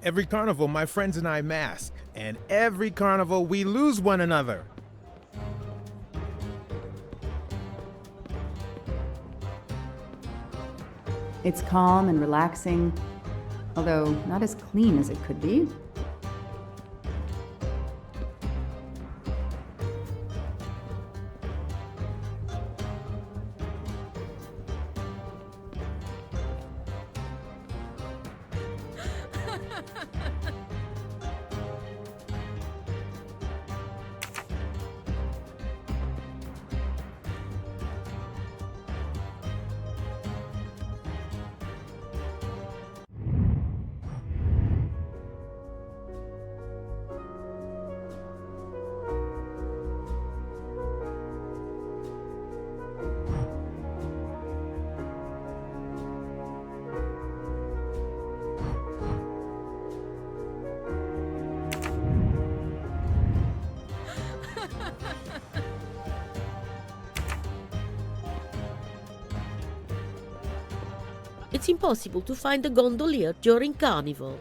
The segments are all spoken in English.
Every carnival, my friends and I mask, and every carnival, we lose one another. It's calm and relaxing, although not as clean as it could be. It's impossible to find a gondolier during Carnival.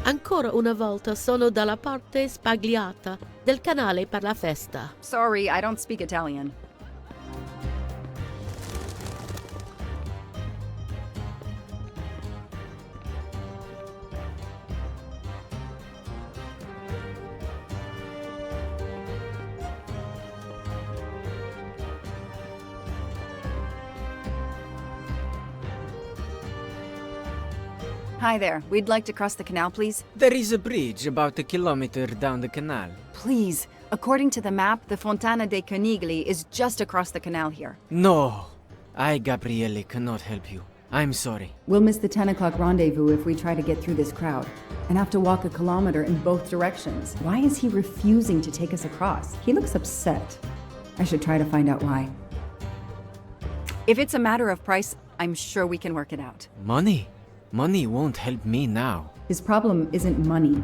Ancora una volta sono dalla parte spagliata del canale per la festa. Sorry, I don't speak Italian. Hi there. We'd like to cross the canal, please. There is a bridge about a kilometer down the canal. Please. According to the map, the Fontana dei Conigli is just across the canal here. No, I, Gabriele, cannot help you. I'm sorry. We'll miss the 10 o'clock rendezvous if we try to get through this crowd, and have to walk a kilometer in both directions. Why is he refusing to take us across? He looks upset. I should try to find out why. If it's a matter of price, I'm sure we can work it out. Money? Money won't help me now. His problem isn't money.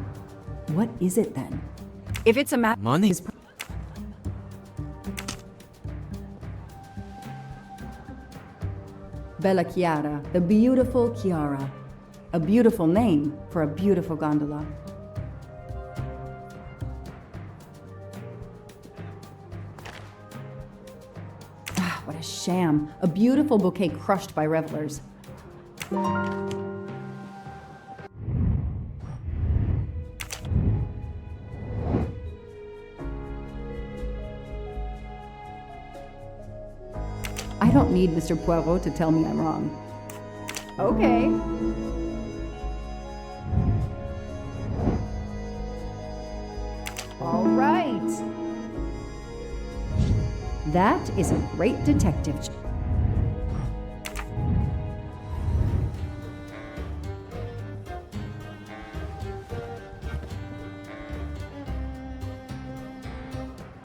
What is it then? If it's a matter... Money? Bella Chiara, the beautiful Chiara. A beautiful name for a beautiful gondola. Ah, what a sham. A beautiful bouquet crushed by revelers. I don't need Mr. Poirot to tell me I'm wrong. Okay. All right. That is a great detective.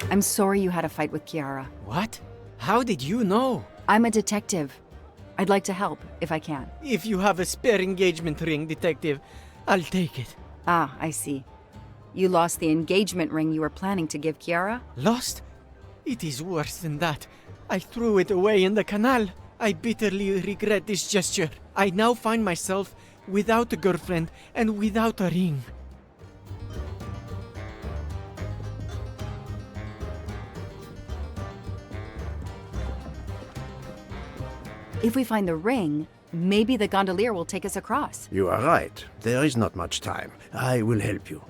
I'm sorry you had a fight with Chiara. What? How did you know? I'm a detective. I'd like to help, if I can. If you have a spare engagement ring, detective, I'll take it. Ah, I see. You lost the engagement ring you were planning to give Chiara? Lost? It is worse than that. I threw it away in the canal. I bitterly regret this gesture. I now find myself without a girlfriend and without a ring. If we find the ring, maybe the gondolier will take us across. You are right. There is not much time. I will help you.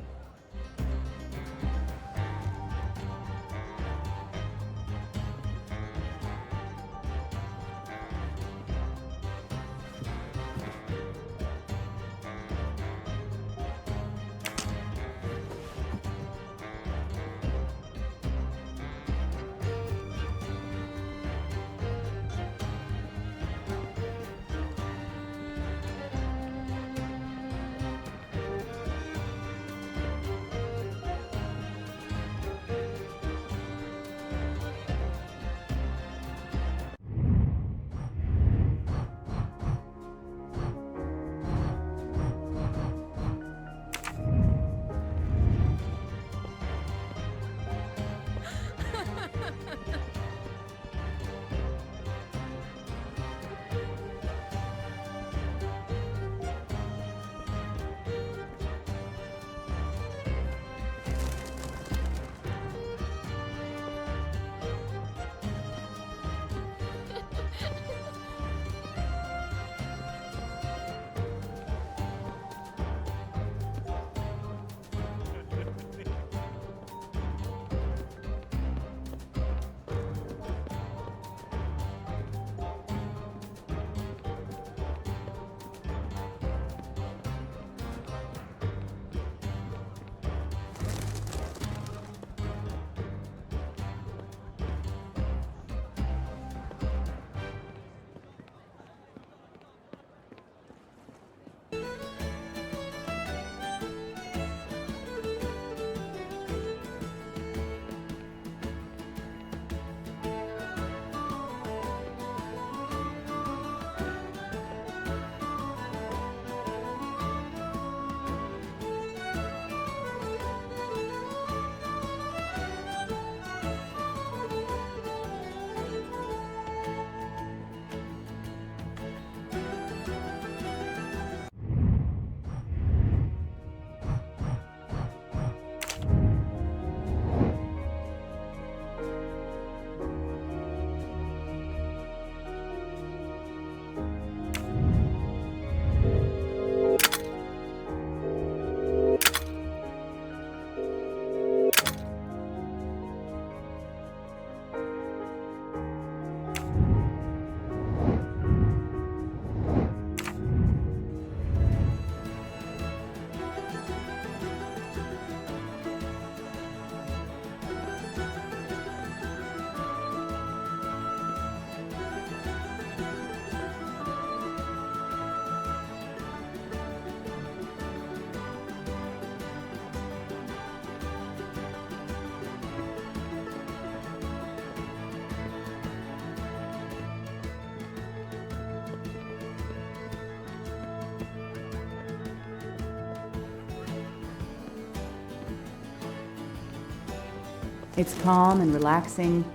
It's calm and relaxing.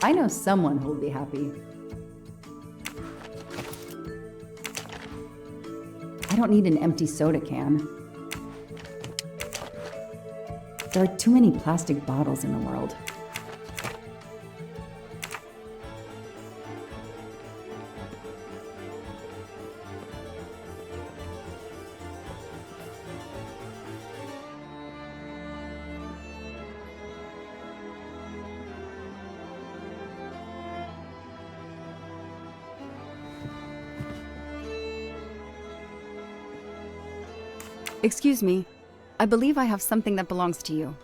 I know someone who will be happy. I don't need an empty soda can. There are too many plastic bottles in the world. Excuse me. I believe I have something that belongs to you.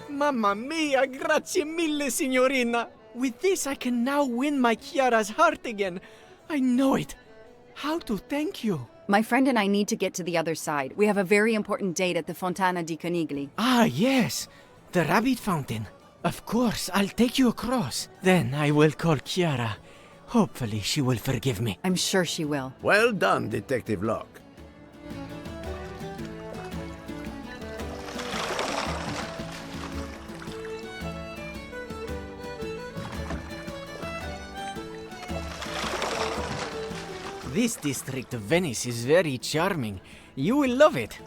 Mamma mia, grazie mille, signorina. With this, I can now win my Chiara's heart again. I know it. How to thank you? My friend and I need to get to the other side. We have a very important date at the Fontana di Conigli. Ah, yes. The rabbit fountain. Of course, I'll take you across. Then I will call Chiara. Hopefully, she will forgive me. I'm sure she will. Well done, Detective Locke. This district of Venice is very charming. You will love it.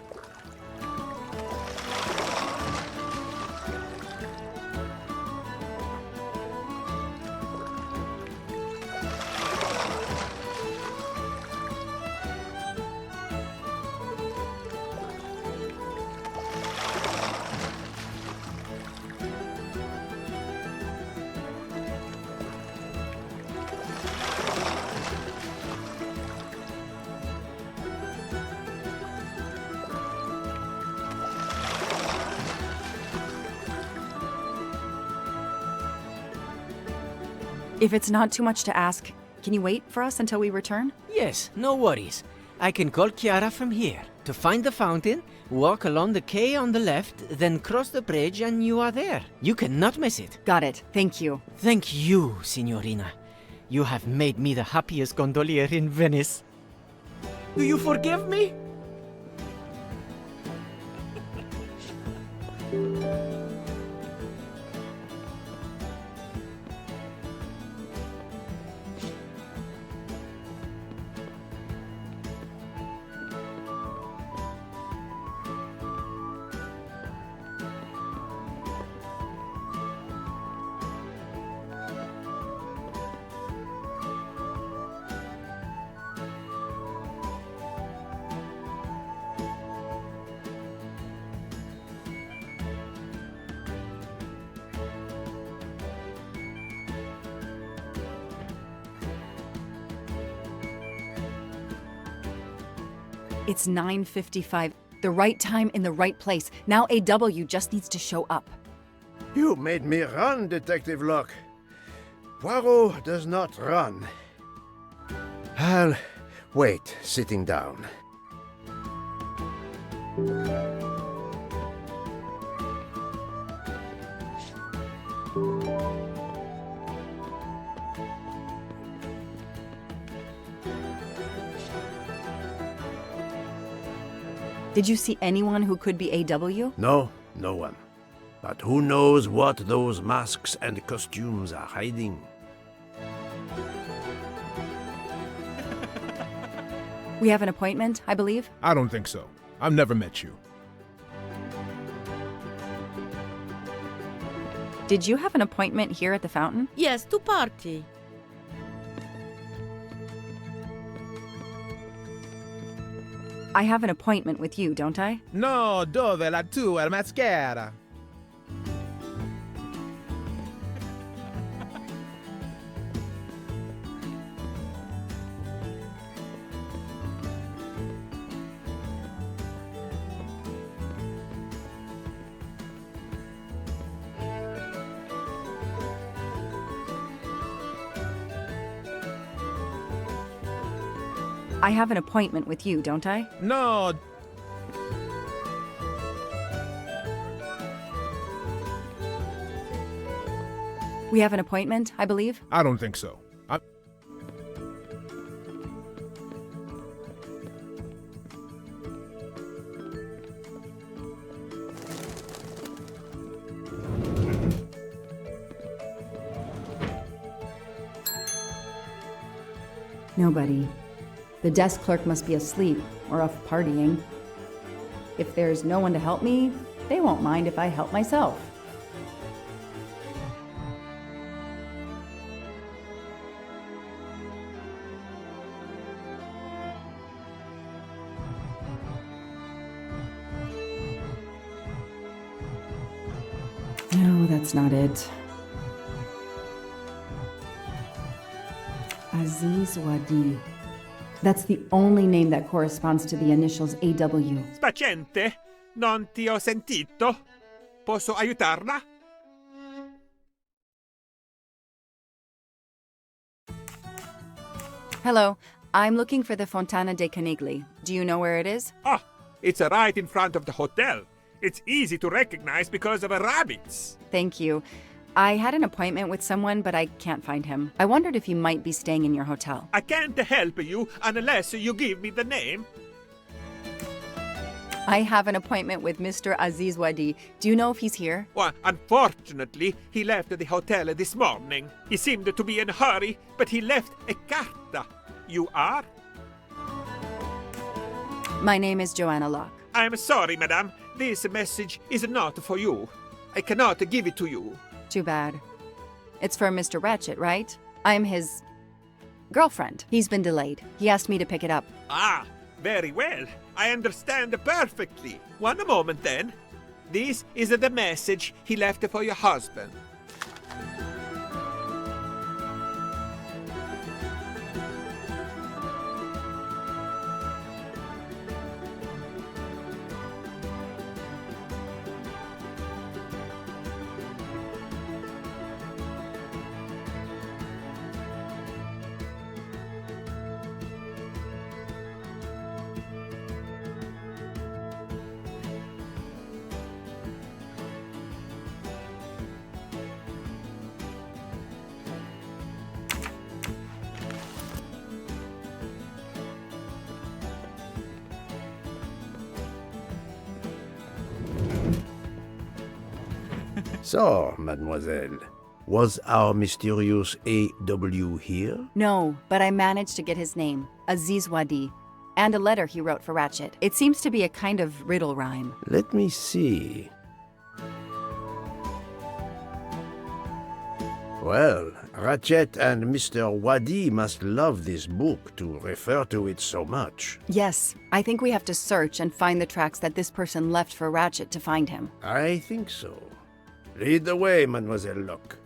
If it's not too much to ask, can you wait for us until we return? Yes, no worries. I can call Chiara from here. To find the fountain, walk along the quay on the left, then cross the bridge and you are there. You cannot miss it. Got it. Thank you. Thank you, Signorina. You have made me the happiest gondolier in Venice. Do you forgive me? It's 9:55. The right time in the right place. Now AW just needs to show up. You made me run, Detective Locke. Poirot does not run. I'll wait, sitting down. Did you see anyone who could be AW? No, no one. But who knows what those masks and costumes are hiding? We have an appointment, I believe. I don't think so. I've never met you. Did you have an appointment here at the fountain? Yes, to party. I have an appointment with you, don't I? No, dove la tua maschera? I have an appointment with you, don't I? No. We have an appointment, I believe. I don't think so. Nobody. The desk clerk must be asleep or off partying. If there's no one to help me, they won't mind if I help myself. No, that's not it. Aziz Wadi. That's the only name that corresponds to the initials AW. Spacente, non ti ho sentito. Posso aiutarla? Hello, I'm looking for the Fontana dei Canigli. Do you know where it is? Ah, it's right in front of the hotel. It's easy to recognize because of the rabbits. Thank you. I had an appointment with someone, but I can't find him. I wondered if he might be staying in your hotel. I can't help you unless you give me the name. I have an appointment with Mr. Aziz Wadi. Do you know if he's here? Well, unfortunately, he left the hotel this morning. He seemed to be in a hurry, but he left a carta. You are? My name is Joanna Locke. I'm sorry, madame. This message is not for you. I cannot give it to you. Too bad. It's for Mr. Ratchet, right? I'm his girlfriend. He's been delayed. He asked me to pick it up. Ah, very well. I understand perfectly. One moment then. This is the message he left for your husband. So, mademoiselle, was our mysterious AW here? No, but I managed to get his name, Aziz Wadi, and a letter he wrote for Ratchet. It seems to be a kind of riddle rhyme. Let me see. Well, Ratchet and Mr. Wadi must love this book to refer to it so much. Yes, I think we have to search and find the tracks that this person left for Ratchet to find him. I think so. Lead the way, Mademoiselle Locke.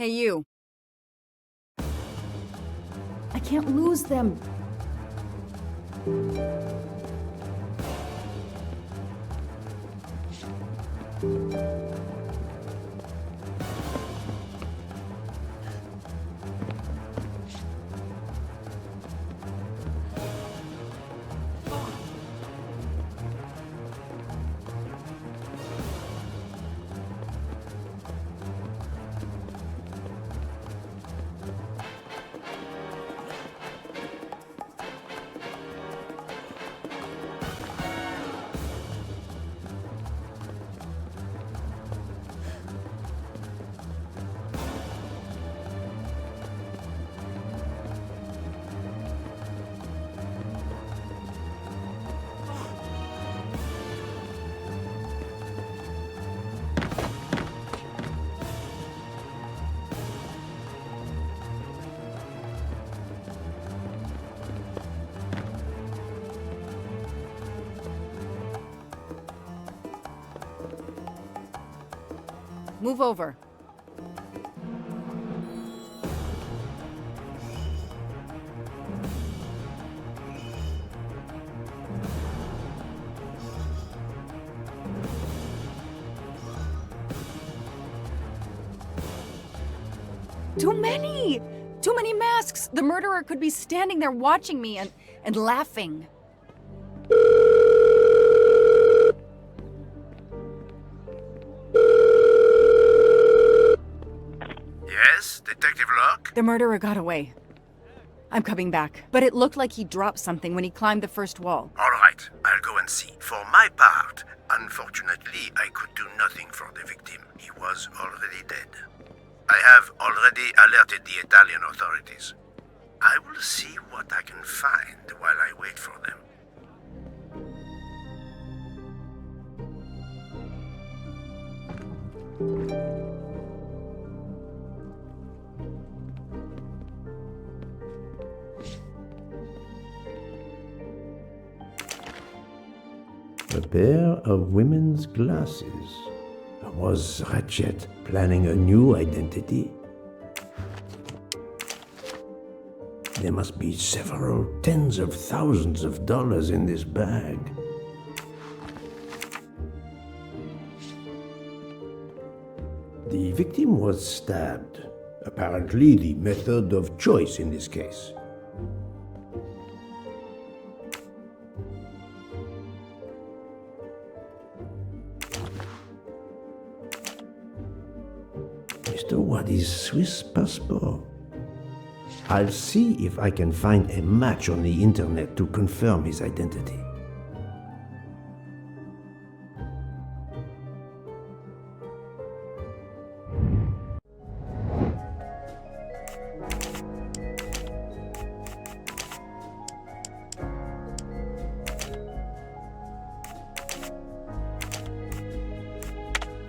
Hey, you. I can't lose them. Move over. Too many! Too many masks! The murderer could be standing there watching me and laughing. Yes, Detective Locke? The murderer got away. I'm coming back, but it looked like he dropped something when he climbed the first wall. All right, I'll go and see. For my part, unfortunately, I could do nothing for the victim. He was already dead. I have already alerted the Italian authorities. I will see what I can find while I wait for them. A pair of women's glasses. Was Ratchet planning a new identity? There must be several tens of thousands of dollars in this bag. The victim was stabbed. Apparently the method of choice in this case. Mr. Waddy's Swiss passport. I'll see if I can find a match on the internet to confirm his identity.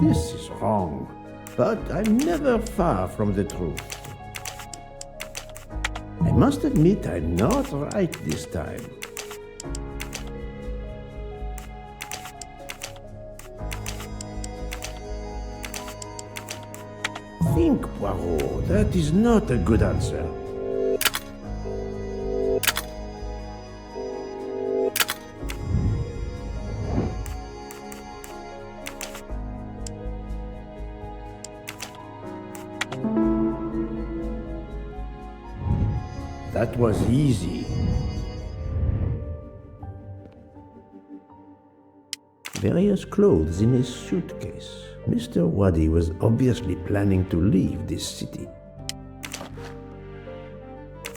This is wrong, but I'm never far from the truth. I must admit I'm not right this time. think, Poirot. That is not a good answer. That was easy. Various clothes in his suitcase. Mr. Waddy was obviously planning to leave this city.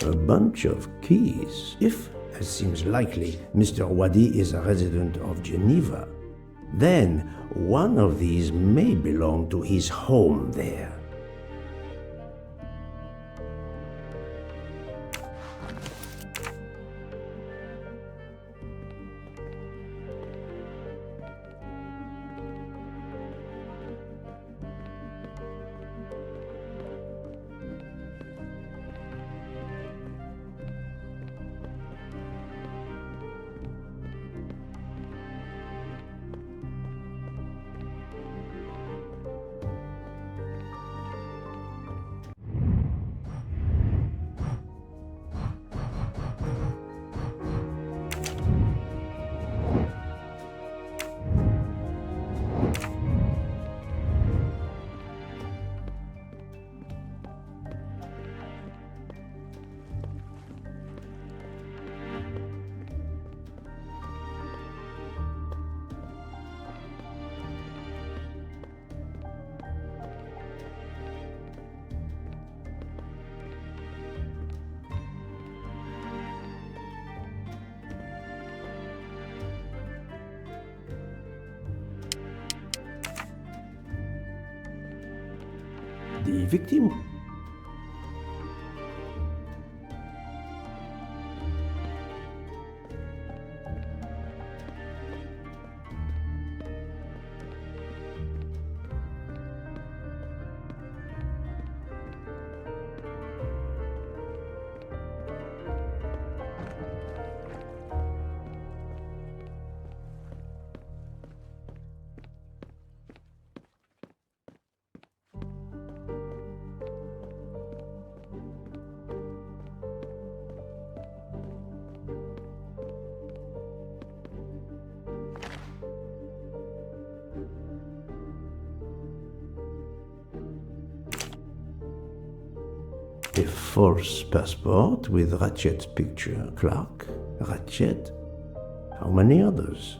A bunch of keys. If, as seems likely, Mr. Waddy is a resident of Geneva, then one of these may belong to his home there. The victim. A false passport with Ratchet's picture. Clark? Ratchet? How many others?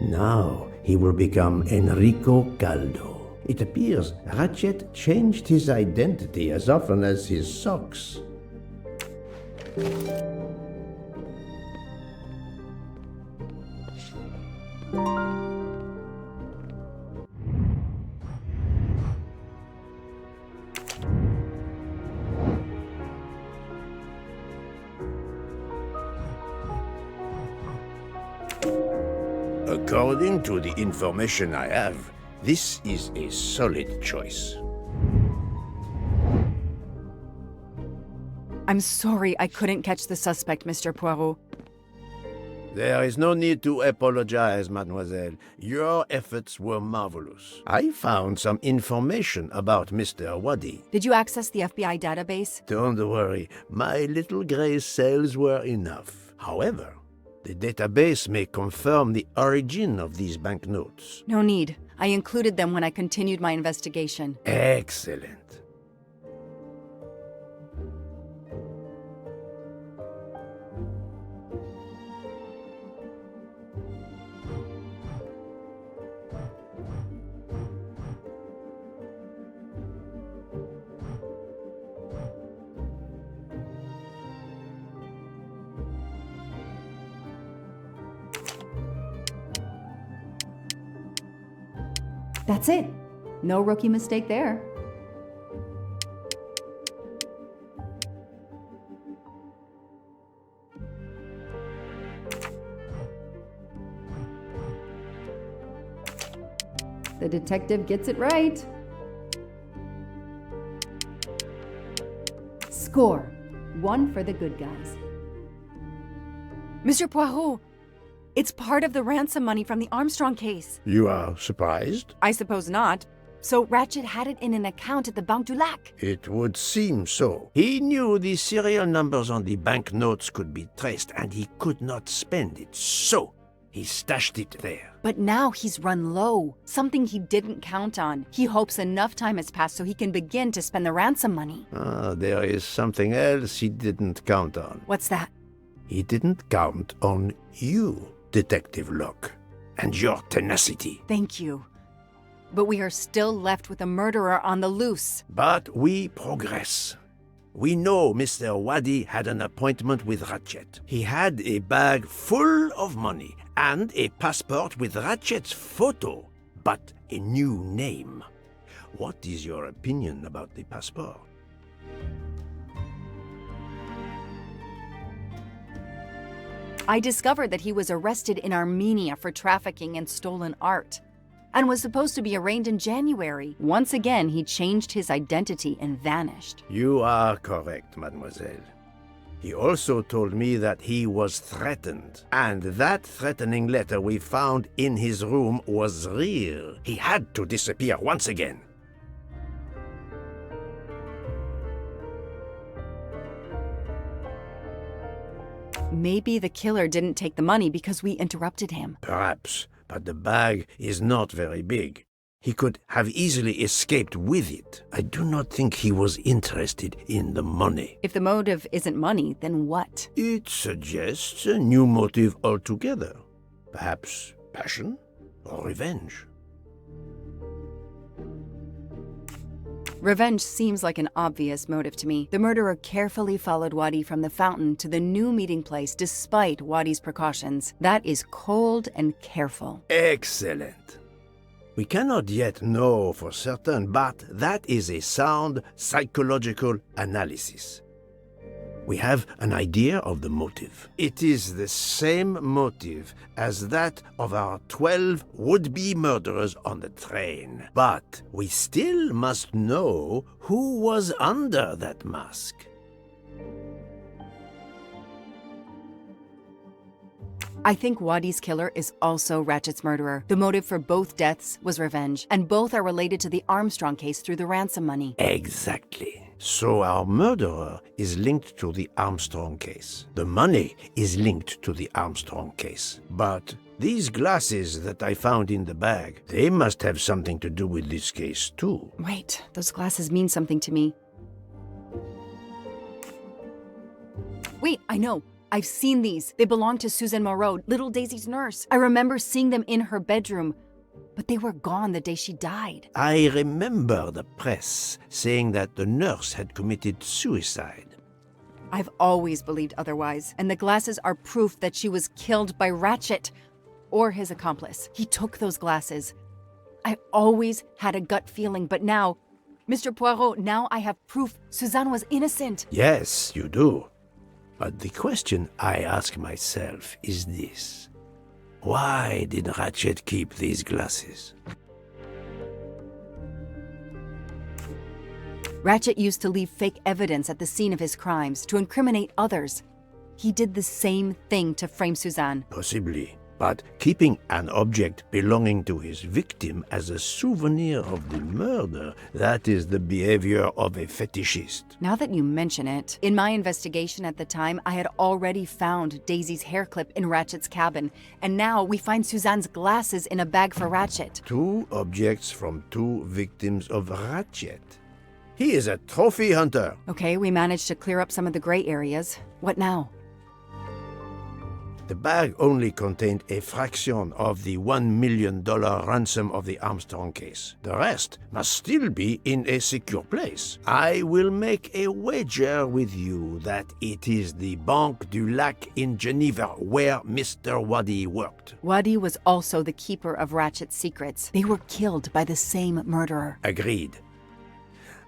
Now he will become Enrico Caldo. It appears Ratchet changed his identity as often as his socks. According to the information I have, this is a solid choice. I'm sorry I couldn't catch the suspect, Mr. Poirot. There is no need to apologize, mademoiselle. Your efforts were marvelous. I found some information about Mr. Waddy. Did you access the FBI database? Don't worry, my little gray cells were enough. However, the database may confirm the origin of these banknotes. No need. I included them when I continued my investigation. Excellent. That's it. No rookie mistake there. The detective gets it right. Score. 1 for the good guys. Mr. Poirot, it's part of the ransom money from the Armstrong case. You are surprised? I suppose not. So Ratchet had it in an account at the Banque du Lac. It would seem so. He knew the serial numbers on the banknotes could be traced, and he could not spend it, so he stashed it there. But now he's run low, something he didn't count on. He hopes enough time has passed so he can begin to spend the ransom money. There is something else he didn't count on. What's that? He didn't count on you, Detective Locke, and your tenacity. Thank you. But we are still left with a murderer on the loose. But we progress. We know Mr. Wadi had an appointment with Ratchet. He had a bag full of money and a passport with Ratchet's photo, but a new name. What is your opinion about the passport? I discovered that he was arrested in Armenia for trafficking in stolen art and was supposed to be arraigned in January. Once again, he changed his identity and vanished. You are correct, mademoiselle. He also told me that he was threatened, and that threatening letter we found in his room was real. He had to disappear once again. Maybe the killer didn't take the money because we interrupted him. Perhaps, but the bag is not very big. He could have easily escaped with it. I do not think he was interested in the money. If the motive isn't money, then what? It suggests a new motive altogether. Perhaps passion or revenge. Revenge seems like an obvious motive to me. The murderer carefully followed Wadi from the fountain to the new meeting place despite Wadi's precautions. That is cold and careful. Excellent. We cannot yet know for certain, but that is a sound psychological analysis. We have an idea of the motive. It is the same motive as that of our 12 would-be murderers on the train. But we still must know who was under that mask. I think Wadi's killer is also Ratchet's murderer. The motive for both deaths was revenge, and both are related to the Armstrong case through the ransom money. Exactly. So our murderer is linked to the Armstrong case. The money is linked to the Armstrong case. But these glasses that I found in the bag, they must have something to do with this case too. Wait, those glasses mean something to me. Wait, I know. I've seen these. They belong to Susan Moreau, little Daisy's nurse. I remember seeing them in her bedroom, but they were gone the day she died. I remember the press saying that the nurse had committed suicide. I've always believed otherwise, and the glasses are proof that she was killed by Ratchet or his accomplice. He took those glasses. I always had a gut feeling, but now, Mr. Poirot, now I have proof Suzanne was innocent. Yes, you do. But the question I ask myself is this. Why did Ratchet keep these glasses? Ratchet used to leave fake evidence at the scene of his crimes to incriminate others. He did the same thing to frame Suzanne. Possibly. But keeping an object belonging to his victim as a souvenir of the murder, that is the behavior of a fetishist. Now that you mention it, in my investigation at the time, I had already found Daisy's hair clip in Ratchet's cabin, and now we find Suzanne's glasses in a bag for Ratchet. 2 objects from 2 victims of Ratchet. He is a trophy hunter. Okay, we managed to clear up some of the gray areas. What now? The bag only contained a fraction of the $1 million ransom of the Armstrong case. The rest must still be in a secure place. I will make a wager with you that it is the Banque du Lac in Geneva where Mr. Wadi worked. Wadi was also the keeper of Ratchet's secrets. They were killed by the same murderer. Agreed.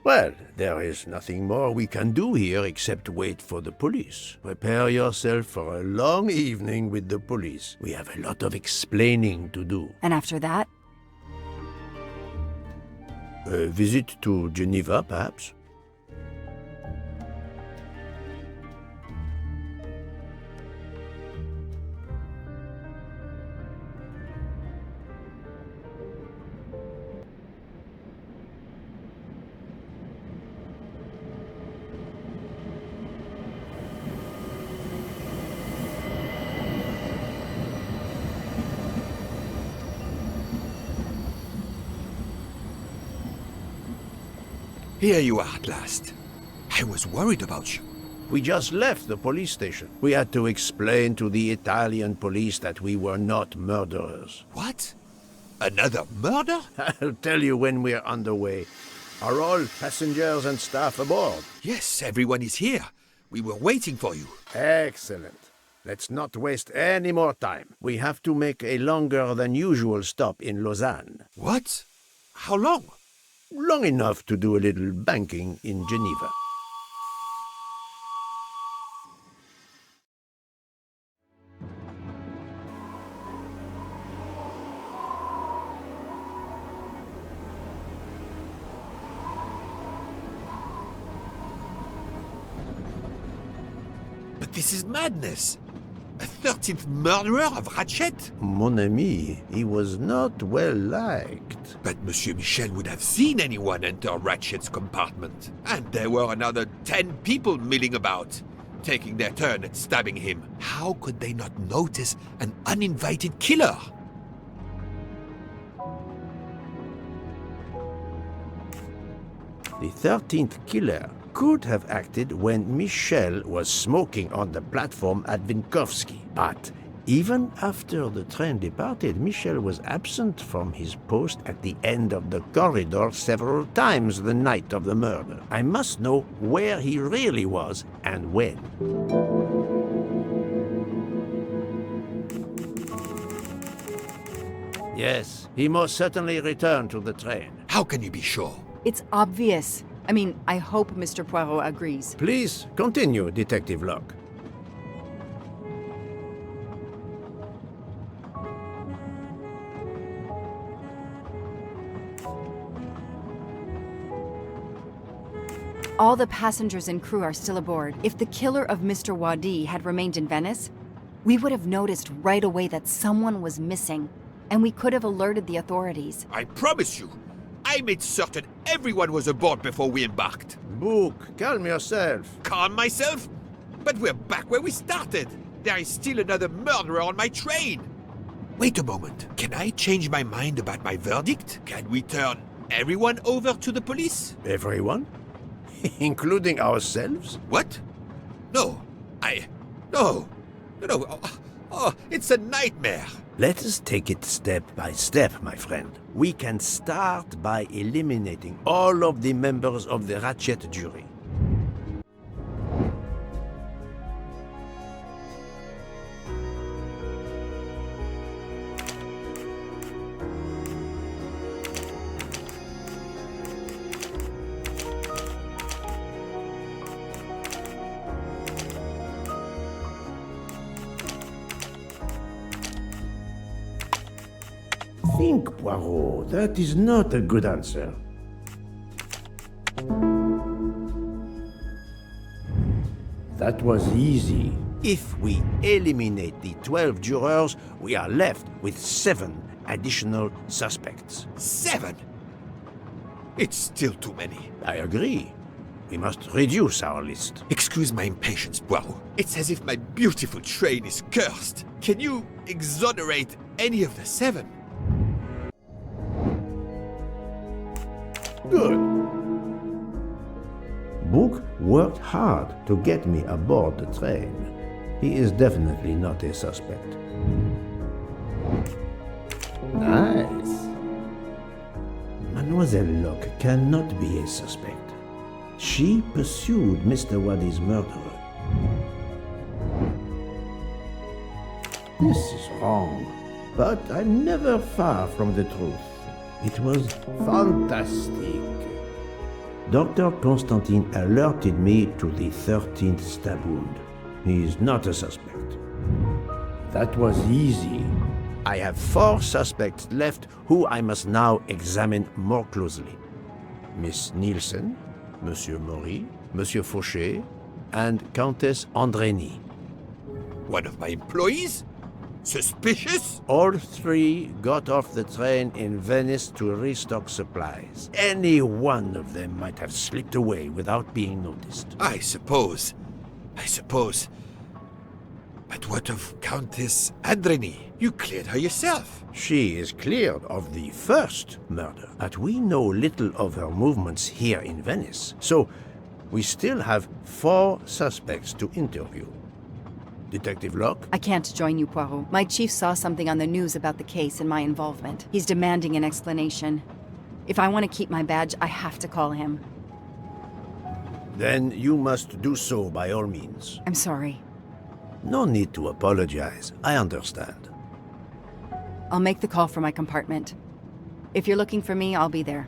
Well, there is nothing more we can do here except wait for the police. Prepare yourself for a long evening with the police. We have a lot of explaining to do. And after that? A visit to Geneva, perhaps? Here you are at last. I was worried about you. We just left the police station. We had to explain to the Italian police that we were not murderers. What? Another murder? I'll tell you when we're underway. Are all passengers and staff aboard? Yes, everyone is here. We were waiting for you. Excellent. Let's not waste any more time. We have to make a longer than usual stop in Lausanne. What? How long? Long enough to do a little banking in Geneva. But this is madness. A 13th murderer of Ratchet? Mon ami, he was not well liked. But Monsieur Michel would have seen anyone enter Ratchet's compartment. And there were another 10 people milling about, taking their turn at stabbing him. How could they not notice an uninvited killer? The 13th killer could have acted when Michel was smoking on the platform at Vinkovsky. But even after the train departed, Michel was absent from his post at the end of the corridor several times the night of the murder. I must know where he really was and when. Yes, he most certainly returned to the train. How can you be sure? It's obvious. I mean, I hope Mr. Poirot agrees. Please continue, Detective Locke. All the passengers and crew are still aboard. If the killer of Mr. Wadi had remained in Venice, we would have noticed right away that someone was missing, and we could have alerted the authorities. I promise you, I made certain everyone was aboard before we embarked. Book, calm yourself. Calm myself? But we're back where we started. There is still another murderer on my train. Wait a moment. Can I change my mind about my verdict? Can we turn everyone over to the police? Everyone? Including ourselves? What? No. No. Oh, it's a nightmare. Let us take it step by step, my friend. We can start by eliminating all of the members of the Ratchet jury. Think, Poirot. That is not a good answer. That was easy. If we eliminate the 12 jurors, we are left with 7 additional suspects. 7? It's still too many. I agree. We must reduce our list. Excuse my impatience, Poirot. It's as if my beautiful train is cursed. Can you exonerate any of the 7? Good. Book worked hard to get me aboard the train. He is definitely not a suspect. Nice. Mademoiselle Locke cannot be a suspect. She pursued Mr. Wadi's murderer. This is wrong, but I'm never far from the truth. It was fantastic. Dr. Constantine alerted me to the 13th stab wound. He is not a suspect. That was easy. I have 4 suspects left who I must now examine more closely. Miss Nielsen, Monsieur Maury, Monsieur Fauché, and Countess Andrény. One of my employees? Suspicious? All 3 got off the train in Venice to restock supplies. Any one of them might have slipped away without being noticed. I suppose. But what of Countess Andreni? You cleared her yourself. She is cleared of the first murder, but we know little of her movements here in Venice, so we still have 4 suspects to interview. Detective Locke? I can't join you, Poirot. My chief saw something on the news about the case and my involvement. He's demanding an explanation. If I want to keep my badge, I have to call him. Then you must do so by all means. I'm sorry. No need to apologize. I understand. I'll make the call from my compartment. If you're looking for me, I'll be there.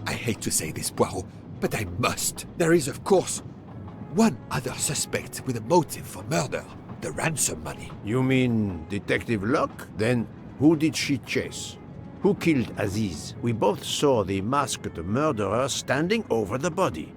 I hate to say this, Poirot, but I must. There is, of course, one other suspect with a motive for murder. The ransom money. You mean Detective Locke? Then who did she chase? Who killed Aziz? We both saw the masked murderer standing over the body.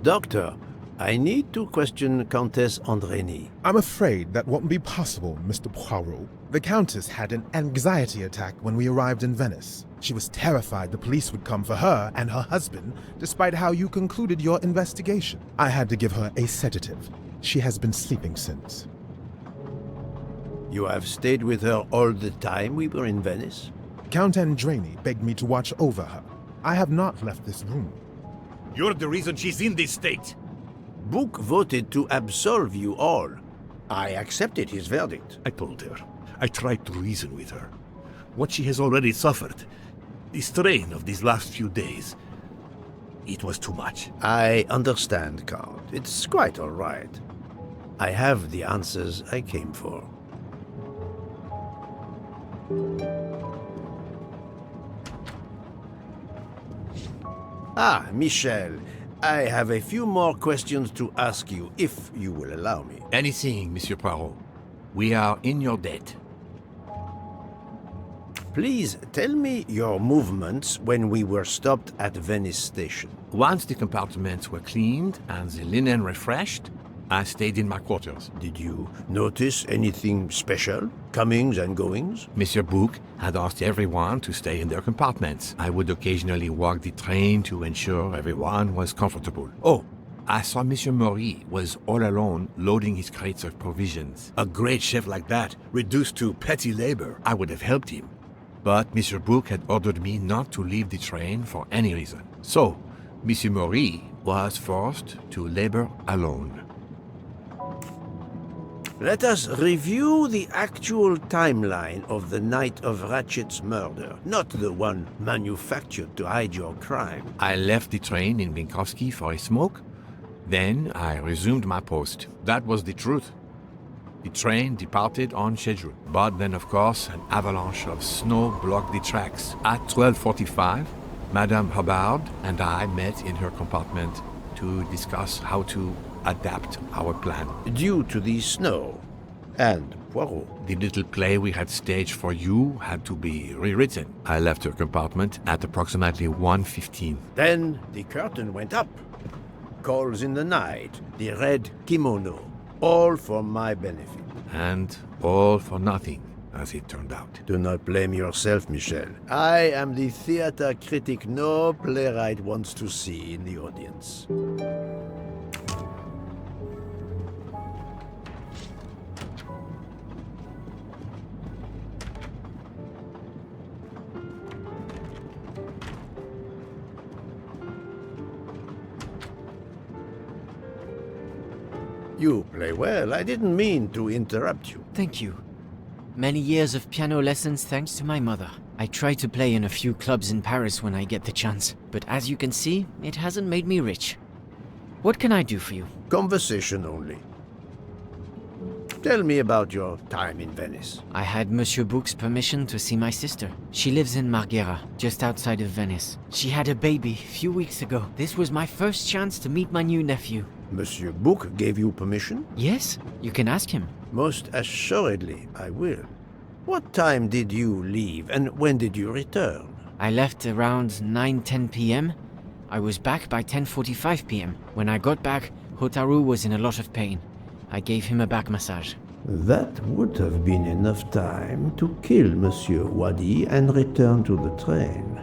Doctor, I need to question Countess Andreni. I'm afraid that won't be possible, Mr. Poirot. The Countess had an anxiety attack when we arrived in Venice. She was terrified the police would come for her and her husband, despite how you concluded your investigation. I had to give her a sedative. She has been sleeping since. You have stayed with her all the time we were in Venice? Count Andreni begged me to watch over her. I have not left this room. You're the reason she's in this state. Book voted to absolve you all. I accepted his verdict. I told her. I tried to reason with her. What she has already suffered, the strain of these last few days, it was too much. I understand, Count. It's quite all right. I have the answers I came for. Ah, Michel, I have a few more questions to ask you, if you will allow me. Anything, Monsieur Poirot. We are in your debt. Please tell me your movements when we were stopped at Venice Station. Once the compartments were cleaned and the linen refreshed, I stayed in my quarters. Did you notice anything special? Comings and goings? Monsieur Bouc had asked everyone to stay in their compartments. I would occasionally walk the train to ensure everyone was comfortable. Oh, I saw Monsieur Maury was all alone loading his crates of provisions. A great chef like that, reduced to petty labor, I would have helped him. But Monsieur Bouc had ordered me not to leave the train for any reason. So, Monsieur Maury was forced to labor alone. Let us review the actual timeline of the night of Ratchet's murder, not the one manufactured to hide your crime. I left the train in Minkowski for a smoke. Then I resumed my post. That was the truth. The train departed on schedule. But then, of course, an avalanche of snow blocked the tracks. At 12:45, Madame Hubbard and I met in her compartment to discuss how to adapt our plan. Due to the snow and Poirot. The little play we had staged for you had to be rewritten. I left her compartment at approximately 1:15. Then the curtain went up. Calls in the night, the red kimono, all for my benefit. And all for nothing, as it turned out. Do not blame yourself, Michel. I am the theater critic no playwright wants to see in the audience. You play well. I didn't mean to interrupt you. Thank you. Many years of piano lessons thanks to my mother. I try to play in a few clubs in Paris when I get the chance, but as you can see, it hasn't made me rich. What can I do for you? Conversation only. Tell me about your time in Venice. I had Monsieur Book's permission to see my sister. She lives in Marghera, just outside of Venice. She had a baby a few weeks ago. This was my first chance to meet my new nephew. Monsieur Book gave you permission? Yes, you can ask him. Most assuredly, I will. What time did you leave and when did you return? I left around 9:10 p.m. I was back by 10:45 p.m. When I got back, Hotaru was in a lot of pain. I gave him a back massage. That would have been enough time to kill Monsieur Wadi and return to the train.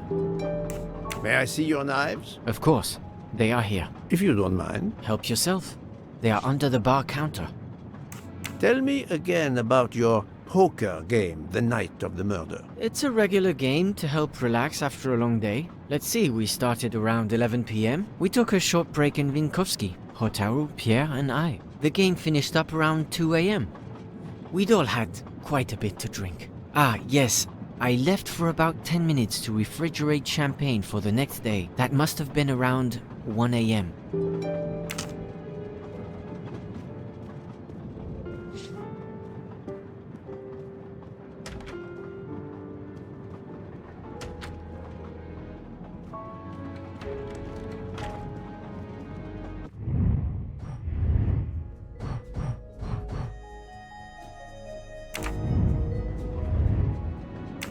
May I see your knives? Of course, they are here. If you don't mind. Help yourself. They are under the bar counter. Tell me again about your poker game the night of the murder. It's a regular game to help relax after a long day. Let's see, we started around 11 p.m. We took a short break in Vinkovsky, Hotaru, Pierre, and I. The game finished up around 2 a.m. We'd all had quite a bit to drink. Ah, yes, I left for about 10 minutes to refrigerate champagne for the next day. That must have been around 1 a.m.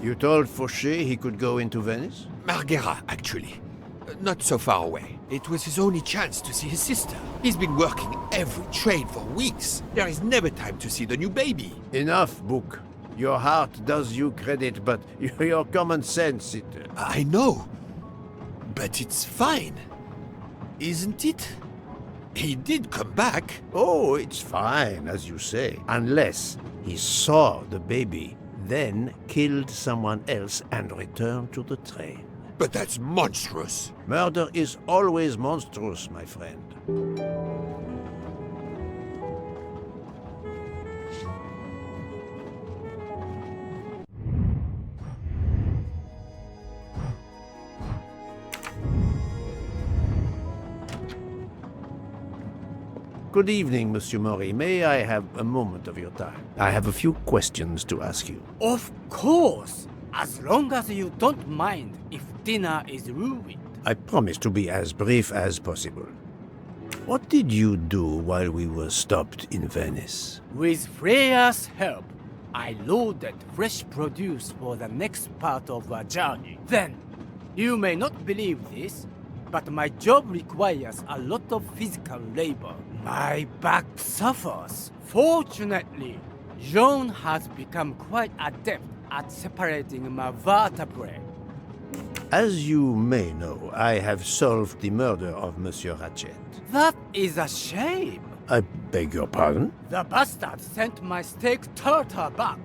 You told Fauché he could go into Venice? Marghera, actually. Not so far away. It was his only chance to see his sister. He's been working every train for weeks. There is never time to see the new baby. Enough, Book. Your heart does you credit, but your common sense, it... I know. But it's fine. Isn't it? He did come back. Oh, it's fine, as you say. Unless he saw the baby, then killed someone else and returned to the train. But that's monstrous. Murder is always monstrous, my friend. Good evening, Monsieur Maury. May I have a moment of your time? I have a few questions to ask you. Of course! As long as you don't mind if dinner is ruined. I promise to be as brief as possible. What did you do while we were stopped in Venice? With Freya's help, I loaded fresh produce for the next part of our journey. Then, you may not believe this, but my job requires a lot of physical labor. My back suffers. Fortunately, Jean has become quite adept at separating my vertebrae. As you may know, I have solved the murder of Monsieur Ratchet. That is a shame. I beg your pardon? The bastard sent my steak tartar back,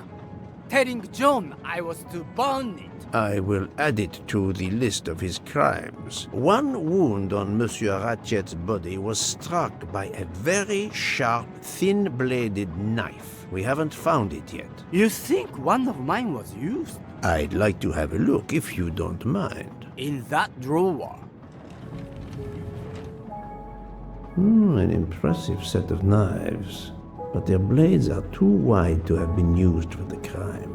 telling John I was to burn it. I will add it to the list of his crimes. One wound on Monsieur Ratchet's body was struck by a very sharp, thin-bladed knife. We haven't found it yet. You think one of mine was used? I'd like to have a look if you don't mind. In that drawer. An impressive set of knives, but their blades are too wide to have been used for the crime.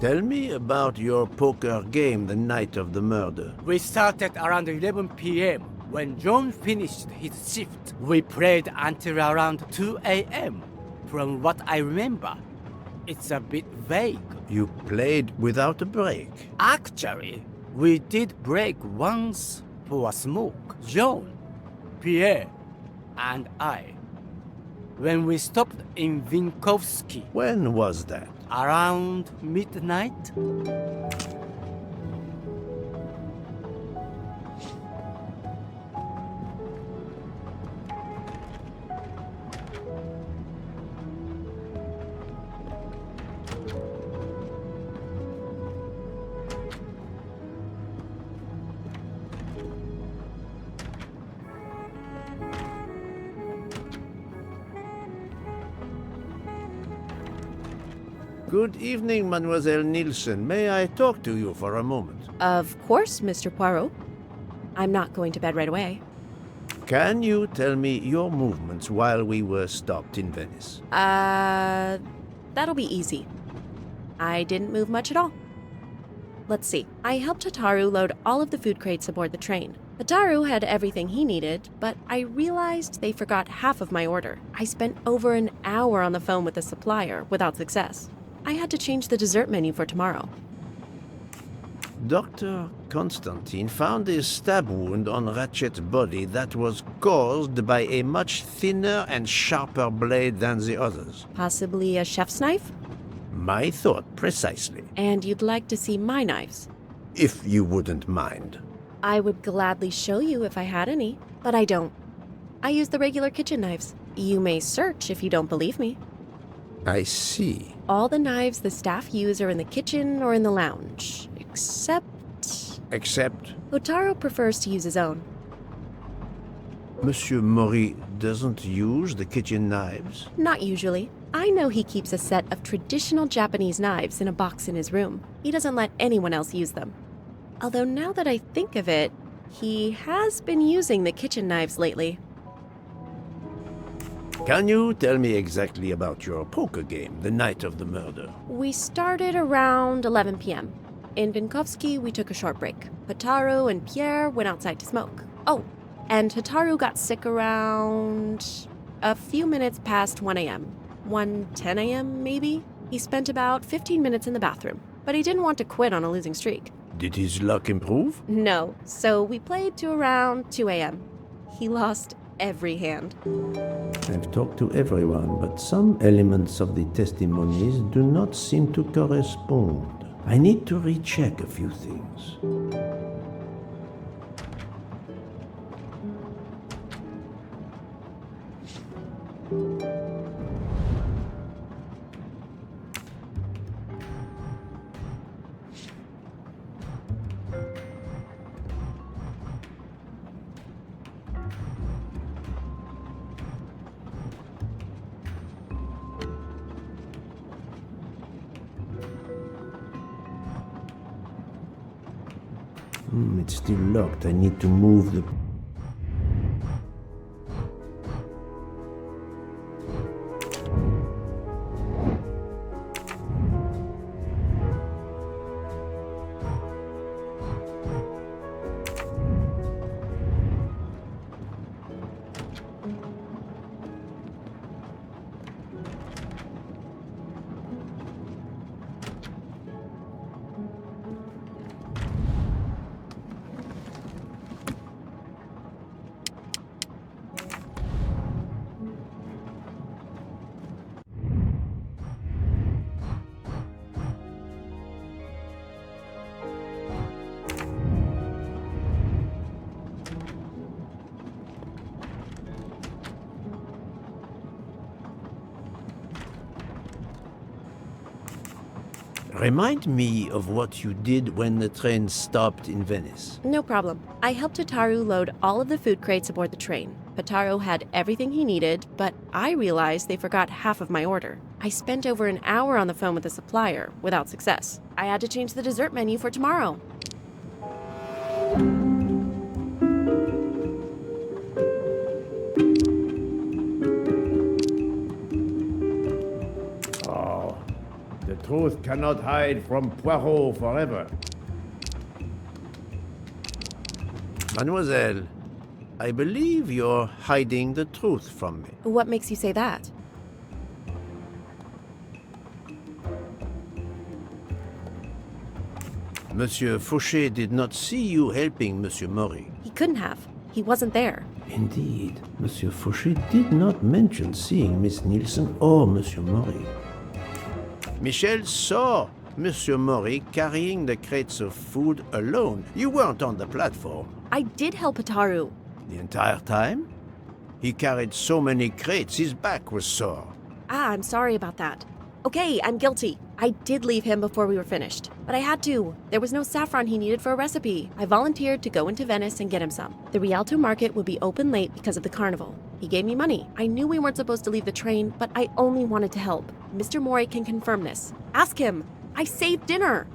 Tell me about your poker game the night of the murder. We started around 11 p.m. When John finished his shift. We played until around 2 a.m. From what I remember, it's a bit vague. You played without a break. Actually, we did break once for a smoke. John, Pierre, and I. When we stopped in Vinkovsky. When was that? Around midnight? Good evening, Mademoiselle Nielsen. May I talk to you for a moment? Of course, Mr. Poirot. I'm not going to bed right away. Can you tell me your movements while we were stopped in Venice? That'll be easy. I didn't move much at all. Let's see. I helped Hotaru load all of the food crates aboard the train. Hotaru had everything he needed, but I realized they forgot half of my order. I spent over an hour on the phone with the supplier without success. I had to change the dessert menu for tomorrow. Dr. Constantine found a stab wound on Ratchet's body that was caused by a much thinner and sharper blade than the others. Possibly a chef's knife? My thought precisely. And you'd like to see my knives? If you wouldn't mind. I would gladly show you if I had any, but I don't. I use the regular kitchen knives. You may search if you don't believe me. I see. All the knives the staff use are in the kitchen or in the lounge, except... Except? Hotaru prefers to use his own. Monsieur Mori doesn't use the kitchen knives? Not usually. I know he keeps a set of traditional Japanese knives in a box in his room. He doesn't let anyone else use them. Although now that I think of it, he has been using the kitchen knives lately. Can you tell me exactly about your poker game the night of the murder? We started around 11 p.m. In Vinkovsky, we took a short break. Hotaru and Pierre went outside to smoke. Oh, and Hotaru got sick around a few minutes past 1 a.m. 1:10 a.m. maybe? He spent about 15 minutes in the bathroom, but he didn't want to quit on a losing streak. Did his luck improve? No, so we played to around 2 a.m. He lost every hand. I've talked to everyone, but some elements of the testimonies do not seem to correspond. I need to recheck a few things. It's still locked. I need to move the... Remind me of what you did when the train stopped in Venice. No problem. I helped Hotaru load all of the food crates aboard the train. Hotaru had everything he needed, but I realized they forgot half of my order. I spent over an hour on the phone with the supplier, without success. I had to change the dessert menu for tomorrow. The truth cannot hide from Poirot forever. Mademoiselle, I believe you're hiding the truth from me. What makes you say that? Monsieur Fauché did not see you helping Monsieur Mori. He couldn't have. He wasn't there. Indeed, Monsieur Fauché did not mention seeing Miss Nielsen or Monsieur Mori. Michel saw Monsieur Mori carrying the crates of food alone. You weren't on the platform. I did help Hotaru. The entire time? He carried so many crates, his back was sore. I'm sorry about that. Okay, I'm guilty. I did leave him before we were finished, but I had to. There was no saffron he needed for a recipe. I volunteered to go into Venice and get him some. The Rialto market would be open late because of the carnival. He gave me money. I knew we weren't supposed to leave the train, but I only wanted to help. Mr. Mori can confirm this. Ask him. I saved dinner.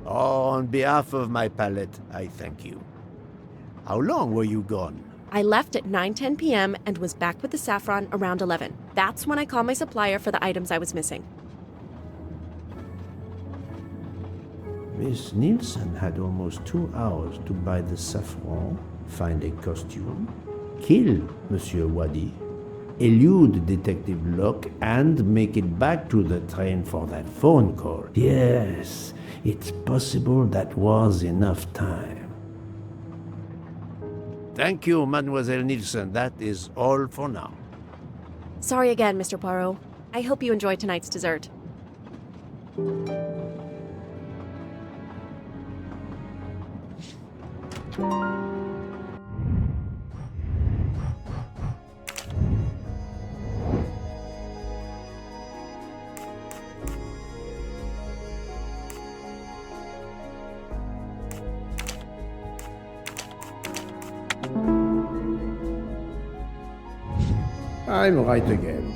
On behalf of my palate, I thank you. How long were you gone? I left at 9:10 p.m. and was back with the saffron around 11. That's when I called my supplier for the items I was missing. Miss Nielsen had almost 2 hours to buy the saffron, find a costume, kill Monsieur Wadi, elude Detective Locke, and make it back to the train for that phone call. Yes, it's possible that was enough time. Thank you, Mademoiselle Nielsen. That is all for now. Sorry again, Mr. Poirot. I hope you enjoy tonight's dessert. I'm right again.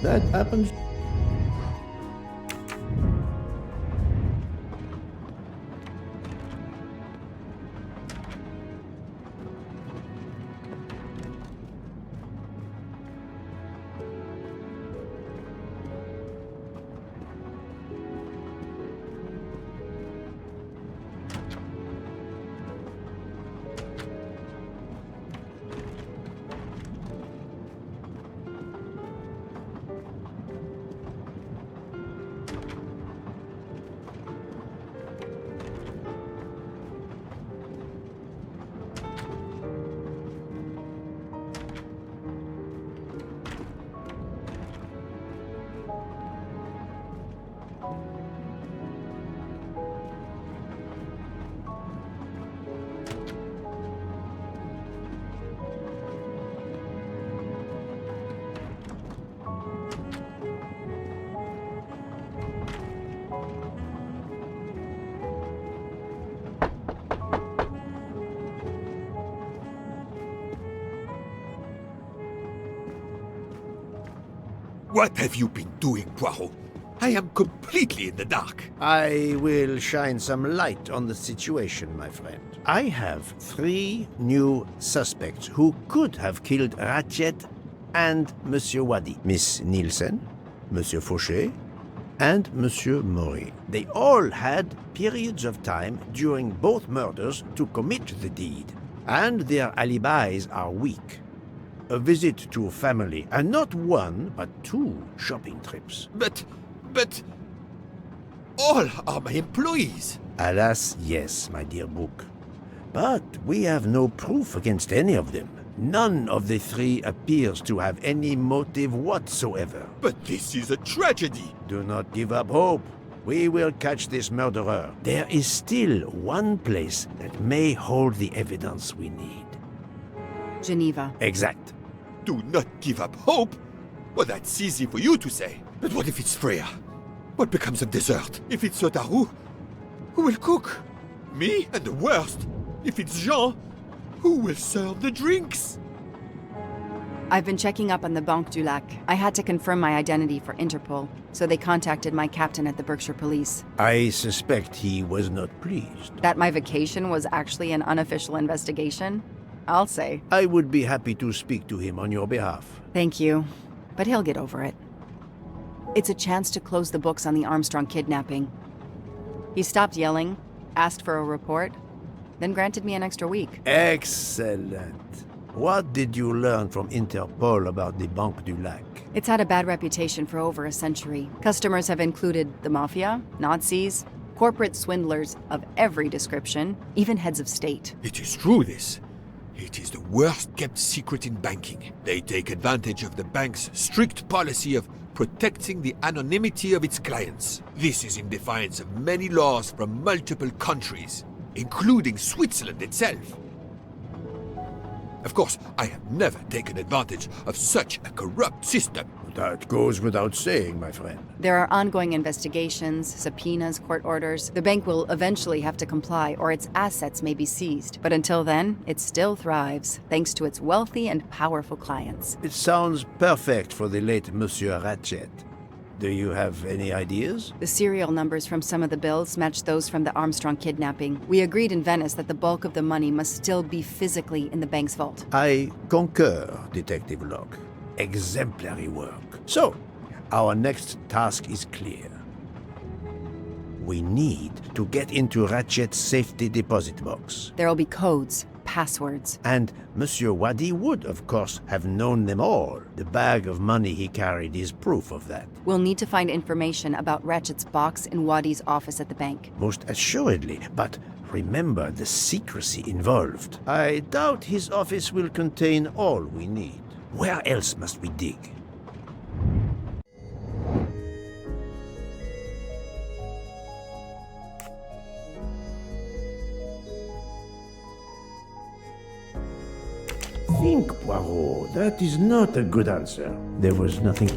That happens. What have you been doing, Poirot? I am completely in the dark. I will shine some light on the situation, my friend. I have 3 new suspects who could have killed Ratchet and Monsieur Wadi. Miss Nielsen, Monsieur Fauché, and Monsieur Mori. They all had periods of time during both murders to commit the deed, and their alibis are weak. A visit to family, and not 1, but 2 shopping trips. But all are my employees. Alas, yes, my dear book. But we have no proof against any of them. None of the 3 appears to have any motive whatsoever. But this is a tragedy. Do not give up hope. We will catch this murderer. There is still one place that may hold the evidence we need. Geneva. Exact. Do not give up hope? Well, that's easy for you to say. But what if it's Freya? What becomes of dessert? If it's Sotaru, who will cook? Me? And the worst, if it's Jean, who will serve the drinks? I've been checking up on the Banque du Lac. I had to confirm my identity for Interpol, so they contacted my captain at the Berkshire Police. I suspect he was not pleased. That my vacation was actually an unofficial investigation? I'll say. I would be happy to speak to him on your behalf. Thank you, but he'll get over it. It's a chance to close the books on the Armstrong kidnapping. He stopped yelling, asked for a report, then granted me an extra week. Excellent. What did you learn from Interpol about the Banque du Lac? It's had a bad reputation for over a century. Customers have included the mafia, Nazis, corporate swindlers of every description, even heads of state. It is true, this. It is the worst kept secret in banking. They take advantage of the bank's strict policy of protecting the anonymity of its clients. This is in defiance of many laws from multiple countries, including Switzerland itself. Of course, I have never taken advantage of such a corrupt system. that goes without saying, my friend. There are ongoing investigations, subpoenas, court orders. The bank will eventually have to comply, or its assets may be seized. But until then, it still thrives, thanks to its wealthy and powerful clients. It sounds perfect for the late Monsieur Ratchet. Do you have any ideas? The serial numbers from some of the bills match those from the Armstrong kidnapping. We agreed in Venice that the bulk of the money must still be physically in the bank's vault. I concur, Detective Locke. Exemplary work. So, our next task is clear. We need to get into Ratchet's safety deposit box. There'll be codes, passwords. And Monsieur Wadi would, of course, have known them all. The bag of money he carried is proof of that. We'll need to find information about Ratchet's box in Wadi's office at the bank. Most assuredly, but remember the secrecy involved. I doubt his office will contain all we need. Where else must we dig? Think, Poirot. That is not a good answer. There was nothing.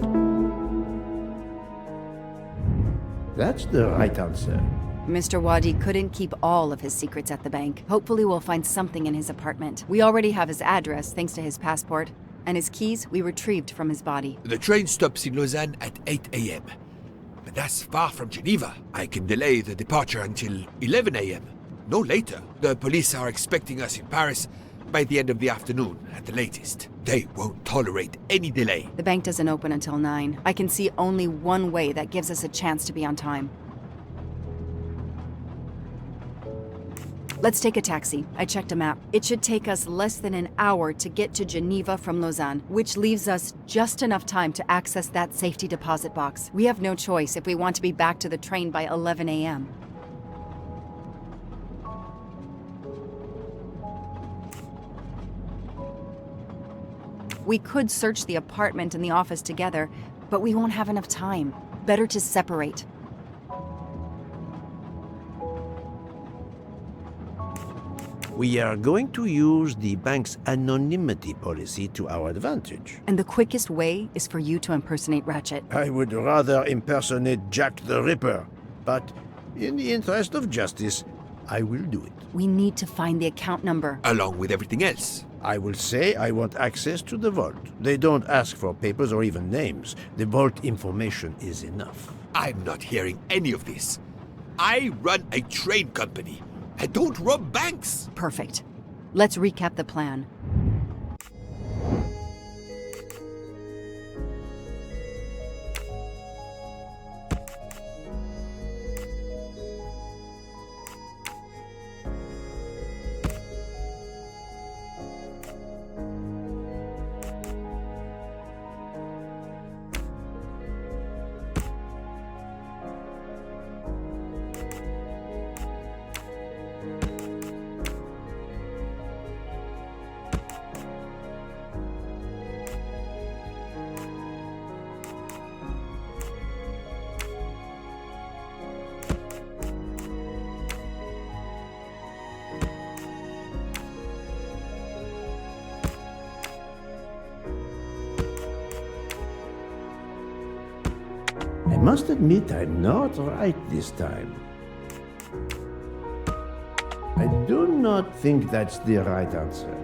That's the right answer. Mr. Wadi couldn't keep all of his secrets at the bank. Hopefully we'll find something in his apartment. We already have his address thanks to his passport, and his keys we retrieved from his body. The train stops in Lausanne at 8 a.m. But that's far from Geneva. I can delay the departure until 11 a.m. No later. The police are expecting us in Paris by the end of the afternoon at the latest. They won't tolerate any delay. The bank doesn't open until 9. I can see only one way that gives us a chance to be on time. Let's take a taxi. I checked a map. It should take us less than an hour to get to Geneva from Lausanne, which leaves us just enough time to access that safety deposit box. We have no choice if we want to be back to the train by 11 a.m. We could search the apartment and the office together, but we won't have enough time. Better to separate. We are going to use the bank's anonymity policy to our advantage. And the quickest way is for you to impersonate Ratchet. I would rather impersonate Jack the Ripper, but in the interest of justice, I will do it. We need to find the account number. Along with everything else. I will say I want access to the vault. They don't ask for papers or even names. The vault information is enough. I'm not hearing any of this. I run a train company. I don't rob banks. Perfect. Let's recap the plan. I must admit I'm not right this time. I do not think that's the right answer.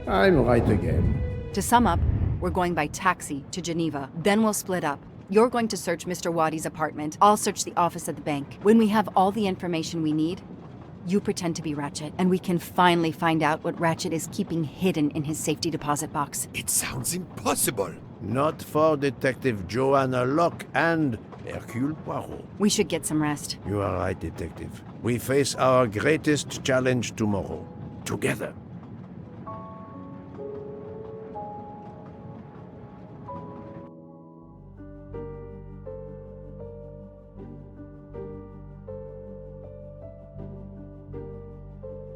I'm right again. To sum up, we're going by taxi to Geneva. Then we'll split up. You're going to search Mr. Wadi's apartment. I'll search the office at the bank. When we have all the information we need, you pretend to be Ratchet, and we can finally find out what Ratchet is keeping hidden in his safety deposit box. It sounds impossible. Not for Detective Joanna Locke and Hercule Poirot. We should get some rest. You are right, Detective. We face our greatest challenge tomorrow. Together.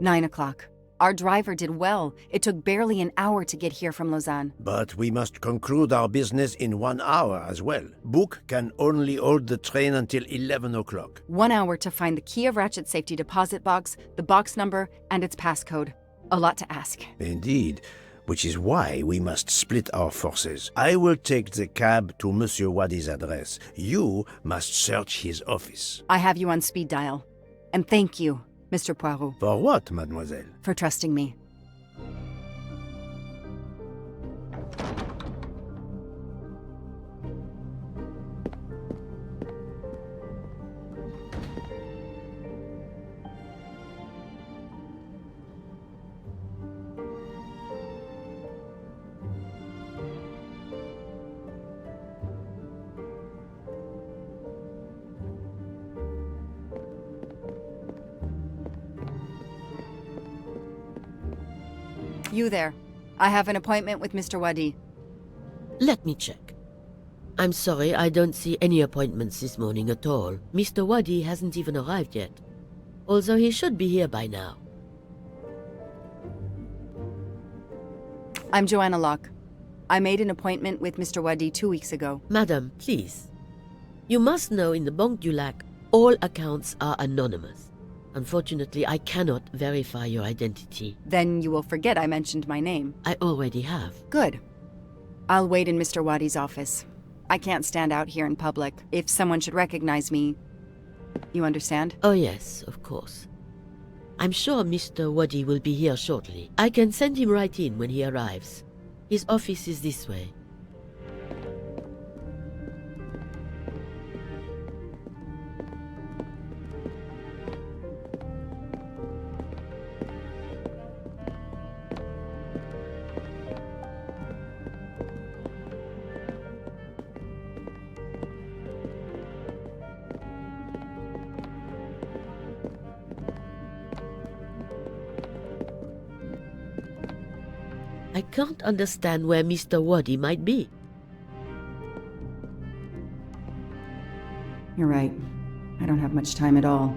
Nine o'clock. Our driver did well. It took barely an hour to get here from Lausanne. But we must conclude our business in 1 hour as well. Book can only hold the train until 11 o'clock. 1 hour to find the key of Ratchet Safety deposit box, the box number, and its passcode. A lot to ask. Indeed, which is why we must split our forces. I will take the cab to Monsieur Wadi's address. You must search his office. I have you on speed dial. And thank you, Mr. Poirot. For what, mademoiselle? For trusting me. You there. I have an appointment with Mr. Wadi. Let me check. I'm sorry, I don't see any appointments this morning at all. Mr. Wadi hasn't even arrived yet, although he should be here by now. I'm Joanna Locke. I made an appointment with Mr. Wadi 2 weeks ago. Madam, please. You must know in the Banque du Lac, all accounts are anonymous. Unfortunately, I cannot verify your identity. Then you will forget I mentioned my name. I already have. Good. I'll wait in Mr. Wadi's office. I can't stand out here in public. If someone should recognize me, you understand? Oh yes, of course. I'm sure Mr. Wadi will be here shortly. I can send him right in when he arrives. His office is this way. I can't understand where Mr. Wadi might be. You're right. I don't have much time at all.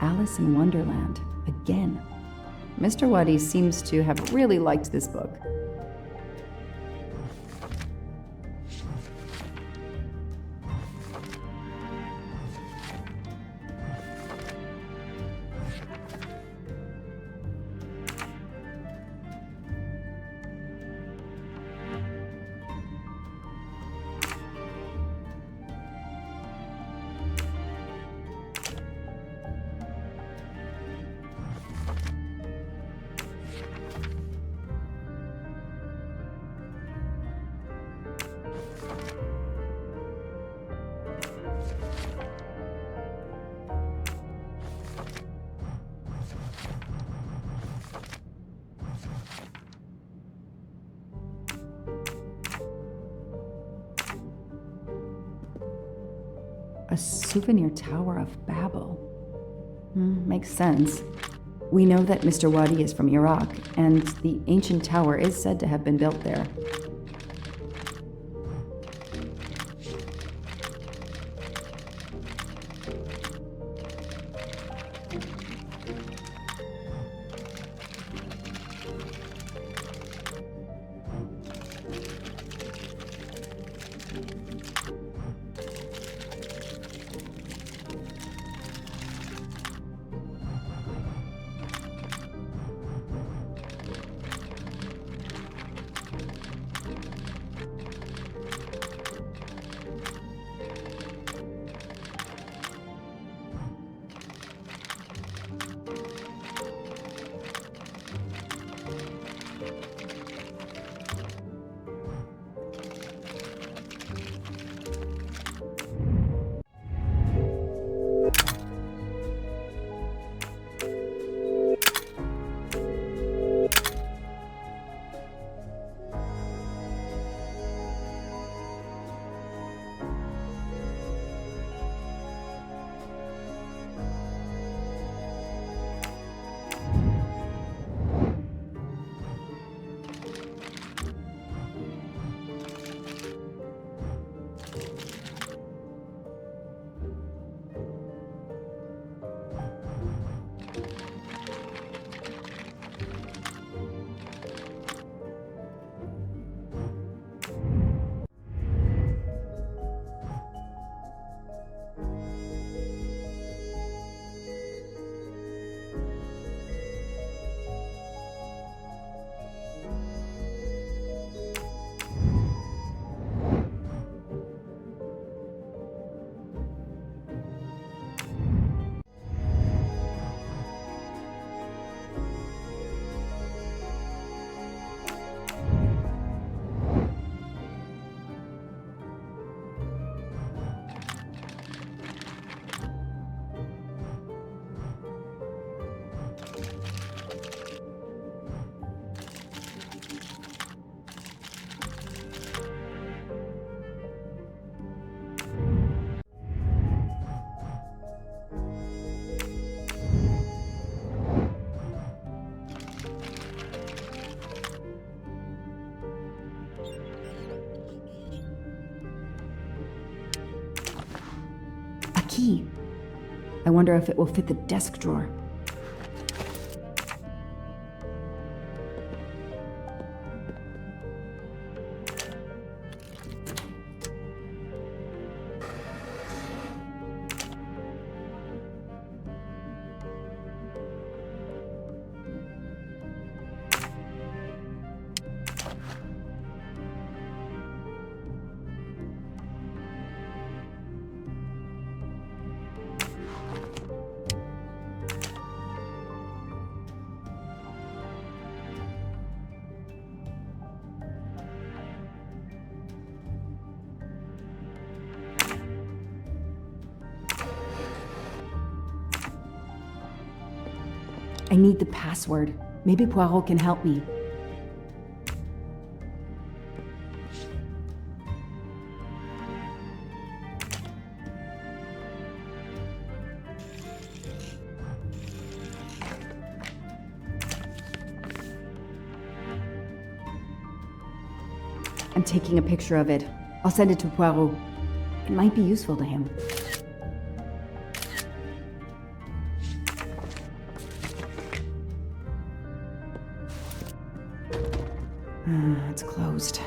Alice in Wonderland, again. Mr. Wadi seems to have really liked this book. A souvenir Tower of Babel. Makes sense. We know that Mr. Wadi is from Iraq, and the ancient tower is said to have been built there. key. I wonder if it will fit the desk drawer. I need the password. Maybe Poirot can help me. I'm taking a picture of it. I'll send it to Poirot. It might be useful to him. It's closed.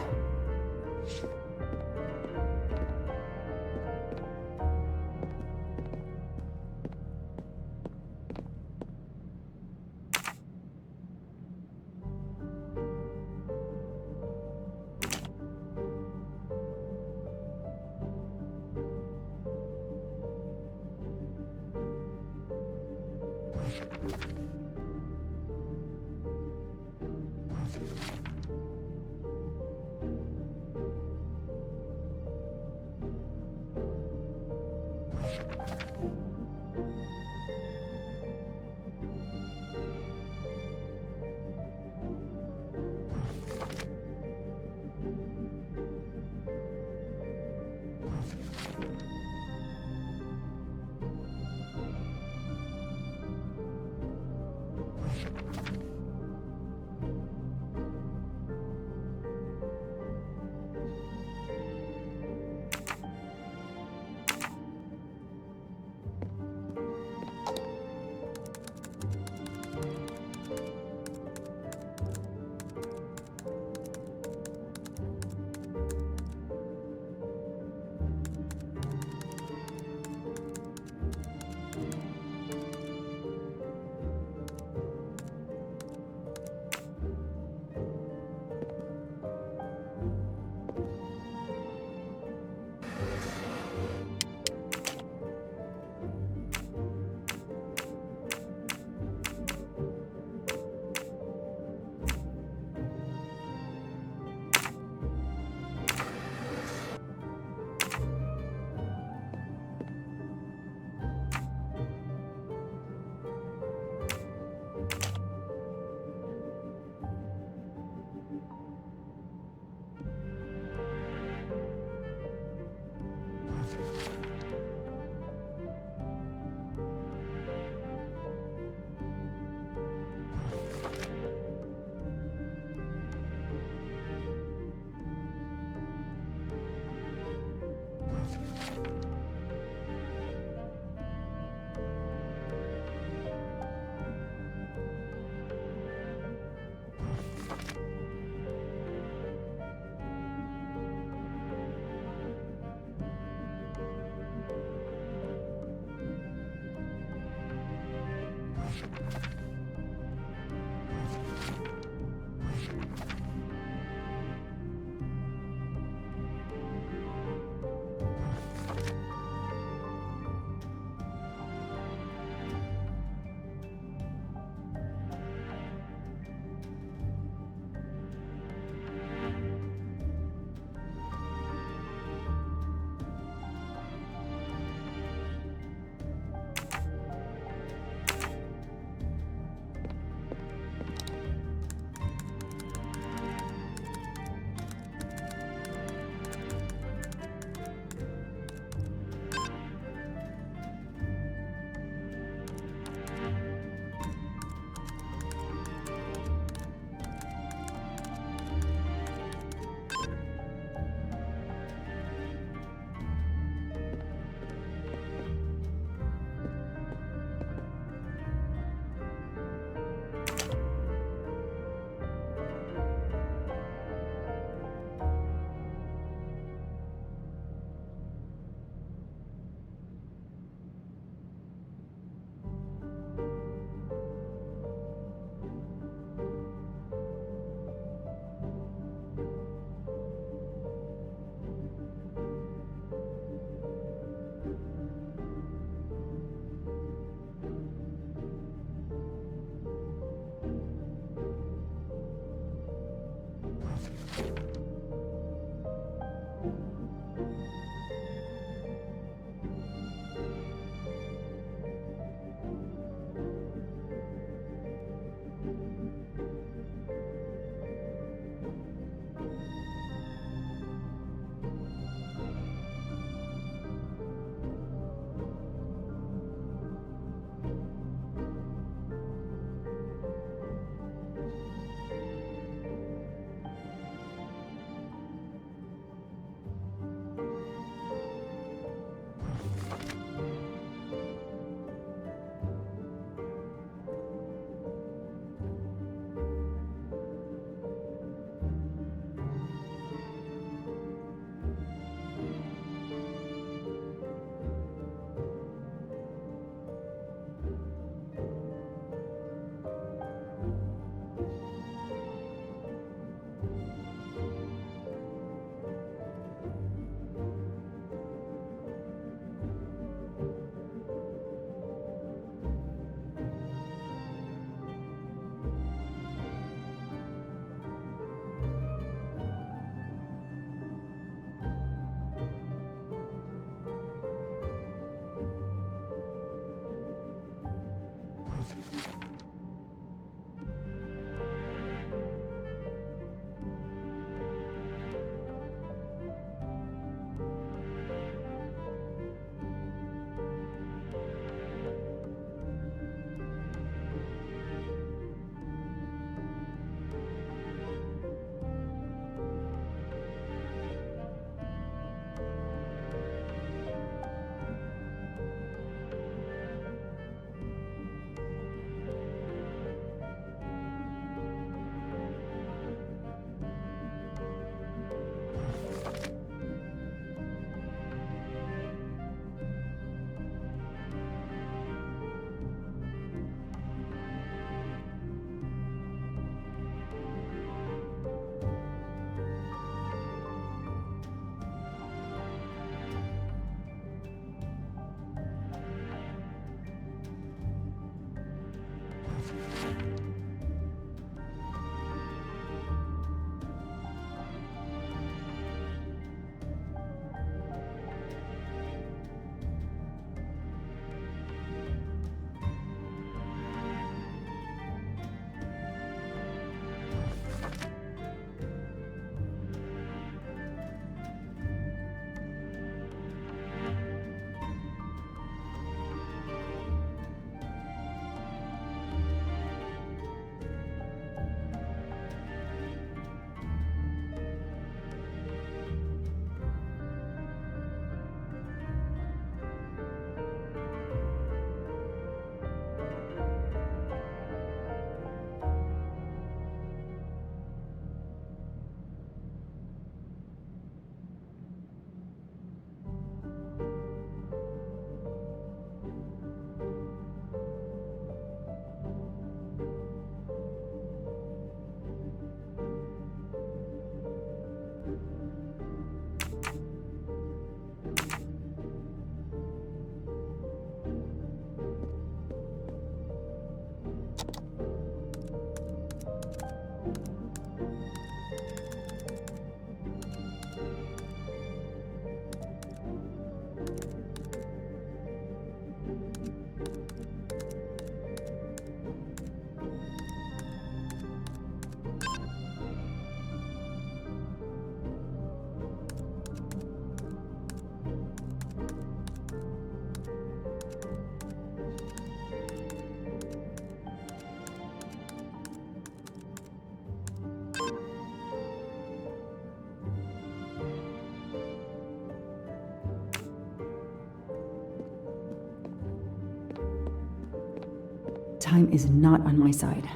Time is not on my side.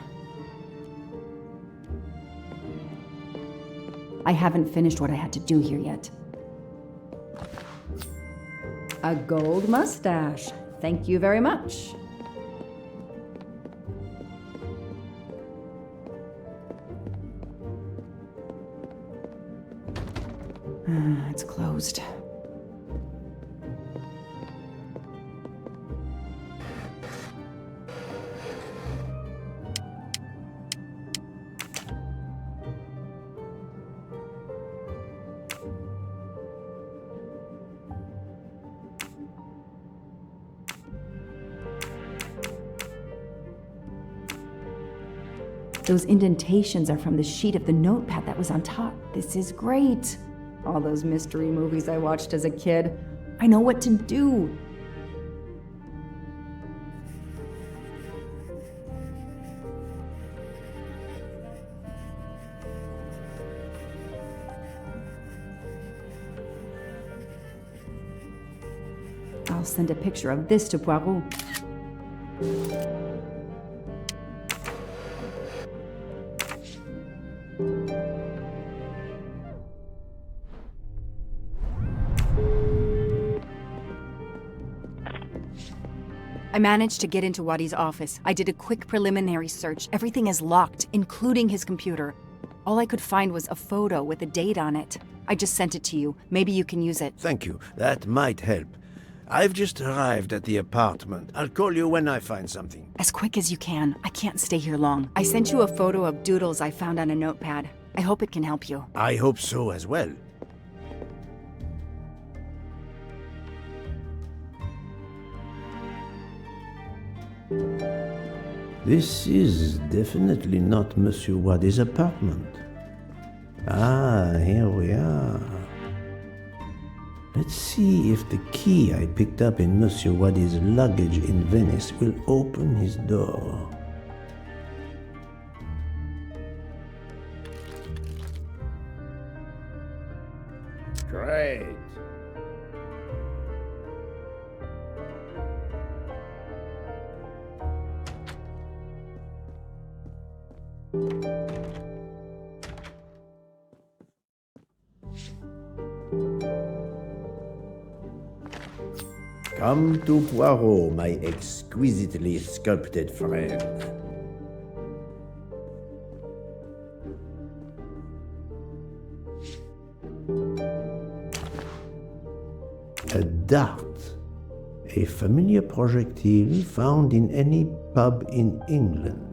I haven't finished what I had to do here yet. A gold mustache. Thank you very much. It's closed. Those indentations are from the sheet of the notepad that was on top. This is great. All those mystery movies I watched as a kid. I know what to do. I'll send a picture of this to Poirot. I managed to get into Wadi's office. I did a quick preliminary search. Everything is locked, including his computer. All I could find was a photo with a date on it. I just sent it to you. Maybe you can use it. Thank you. That might help. I've just arrived at the apartment. I'll call you when I find something. As quick as you can. I can't stay here long. I sent you a photo of doodles I found on a notepad. I hope it can help you. I hope so as well. This is definitely not Monsieur Wadi's apartment. Ah, here we are. Let's see if the key I picked up in Monsieur Wadi's luggage in Venice will open his door. Great. Come to Poirot, my exquisitely sculpted friend. A dart, a familiar projectile found in any pub in England.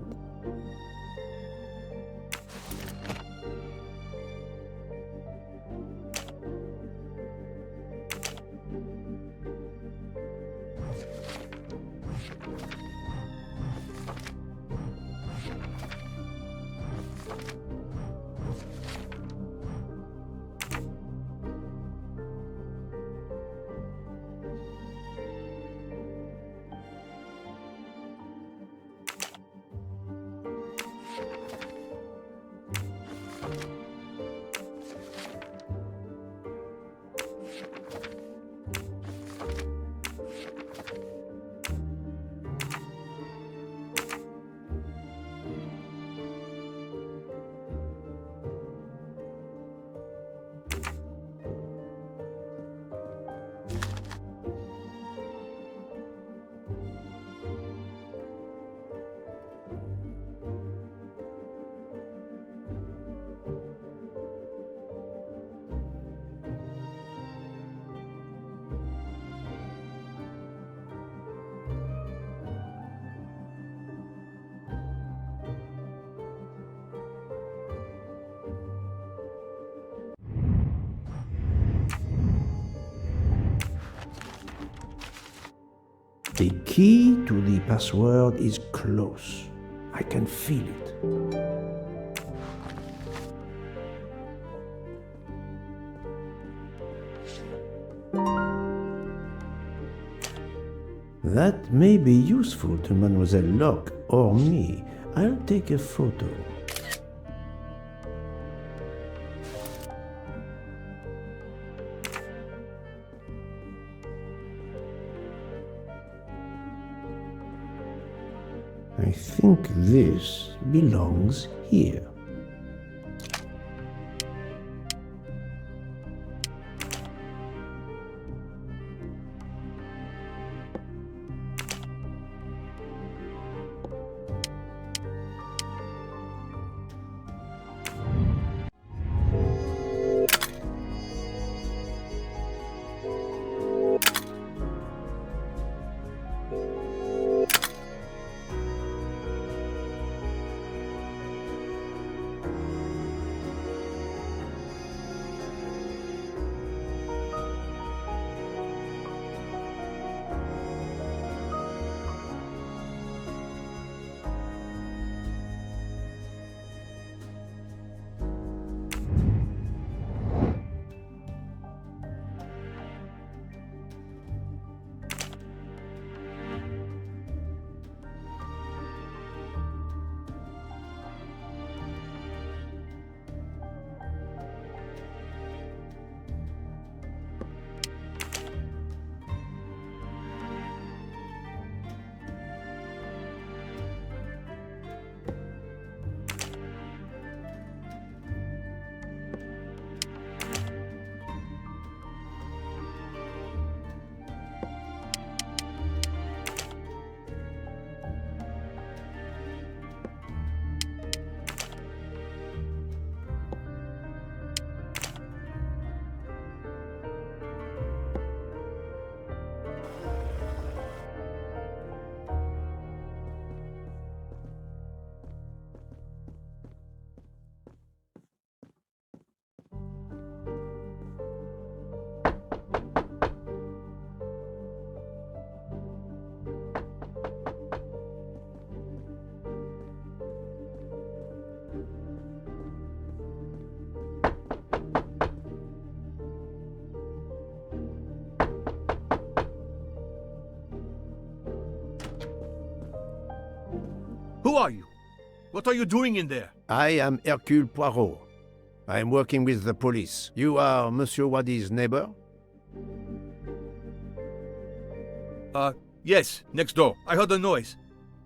The key to the password is close. I can feel it. That may be useful to Mademoiselle Locke or me. I'll take a photo. I think this belongs here. Who are you? What are you doing in there? I am Hercule Poirot. I am working with the police. You are Monsieur Wadi's neighbor? Yes, next door. I heard a noise.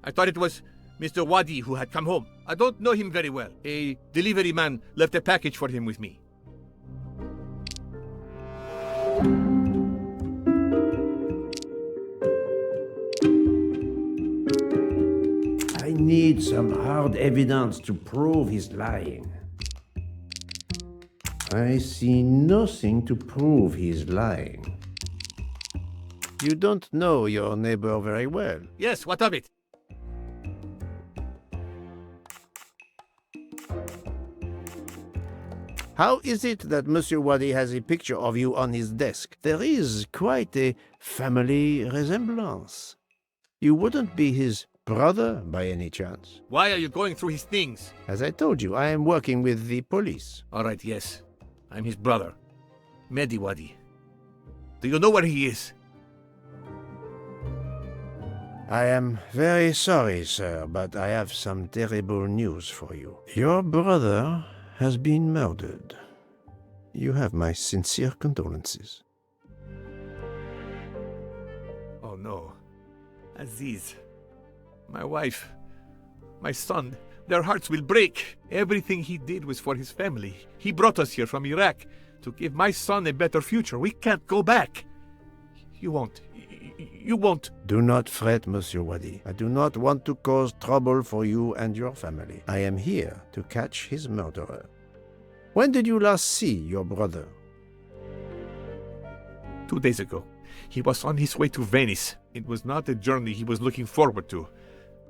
I thought it was Mr. Wadi who had come home. I don't know him very well. A delivery man left a package for him with me. I need some hard evidence to prove he's lying. I see nothing to prove he's lying. You don't know your neighbor very well. Yes, what of it? How is it that Monsieur Wadi has a picture of you on his desk? There is quite a family resemblance. You wouldn't be his brother by any chance? Why are you going through his things? As I told you, I am working with the police. All right, yes. I'm his brother, Mehdi Wadi. Do you know where he is? I am very sorry, sir, but I have some terrible news for you. Your brother has been murdered. You have my sincere condolences. Oh no. Aziz, my wife, my son, their hearts will break. Everything he did was for his family. He brought us here from Iraq to give my son a better future. We can't go back. You won't. Do not fret, Monsieur Wadi. I do not want to cause trouble for you and your family. I am here to catch his murderer. When did you last see your brother? 2 days ago. He was on his way to Venice. It was not a journey he was looking forward to.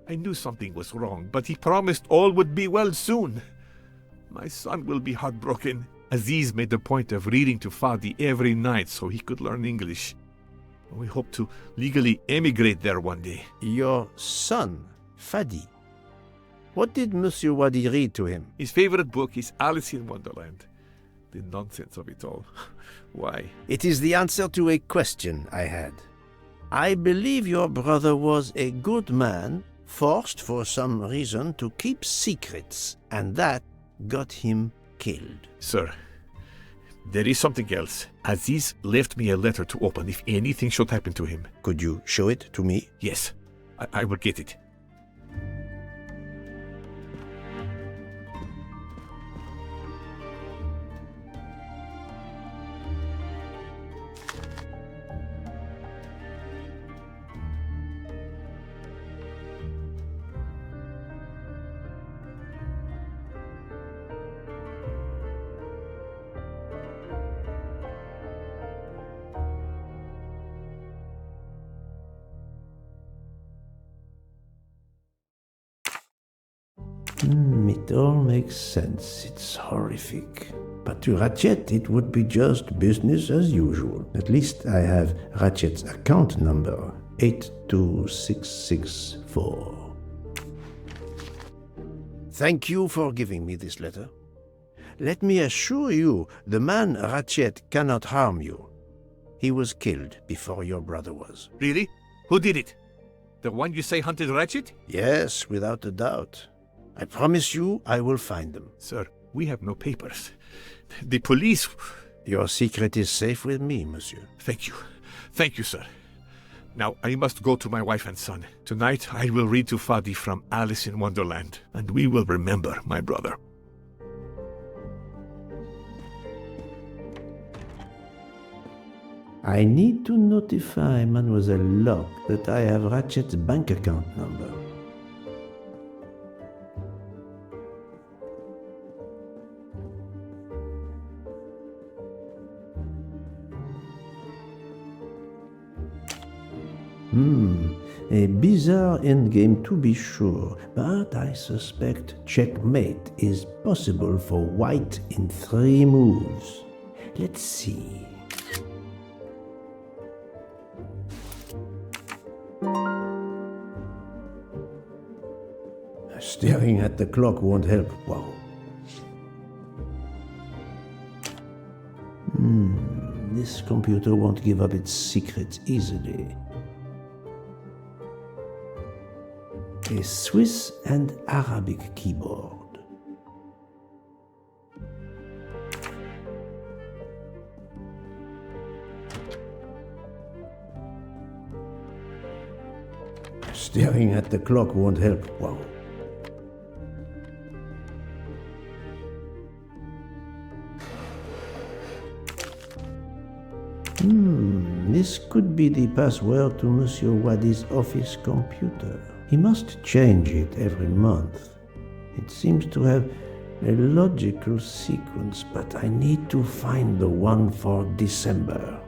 I knew something was wrong, but he promised all would be well soon. My son will be heartbroken. Aziz made a point of reading to Fadi every night so he could learn English. We hope to legally emigrate there one day. Your son, Fadi. What did Monsieur Wadi read to him? His favorite book is Alice in Wonderland. The nonsense of it all. Why? It is the answer to a question I had. I believe your brother was a good man, forced for some reason to keep secrets, and that got him killed. Sir, there is something else. Aziz left me a letter to open if anything should happen to him. Could you show it to me? Yes, I will get it. It all makes sense. It's horrific. But to Ratchet, it would be just business as usual. At least I have Ratchet's account number, 82664. Thank you for giving me this letter. Let me assure you, the man Ratchet cannot harm you. He was killed before your brother was. Really? Who did it? The one you say hunted Ratchet? Yes, without a doubt. I promise you I will find them. Sir, we have no papers. The police... Your secret is safe with me, monsieur. Thank you. Thank you, sir. Now, I must go to my wife and son. Tonight, I will read to Fadi from Alice in Wonderland, and we will remember my brother. I need to notify Mademoiselle Locke that I have Ratchet's bank account number. A bizarre endgame to be sure, but I suspect checkmate is possible for white in 3 moves. Let's see. Staring at the clock won't help. Wow. This computer won't give up its secrets easily. A Swiss and Arabic keyboard. Staring at the clock won't help. Wow. This could be the password to Monsieur Wadi's office computer. He must change it every month. It seems to have a logical sequence, but I need to find the one for December.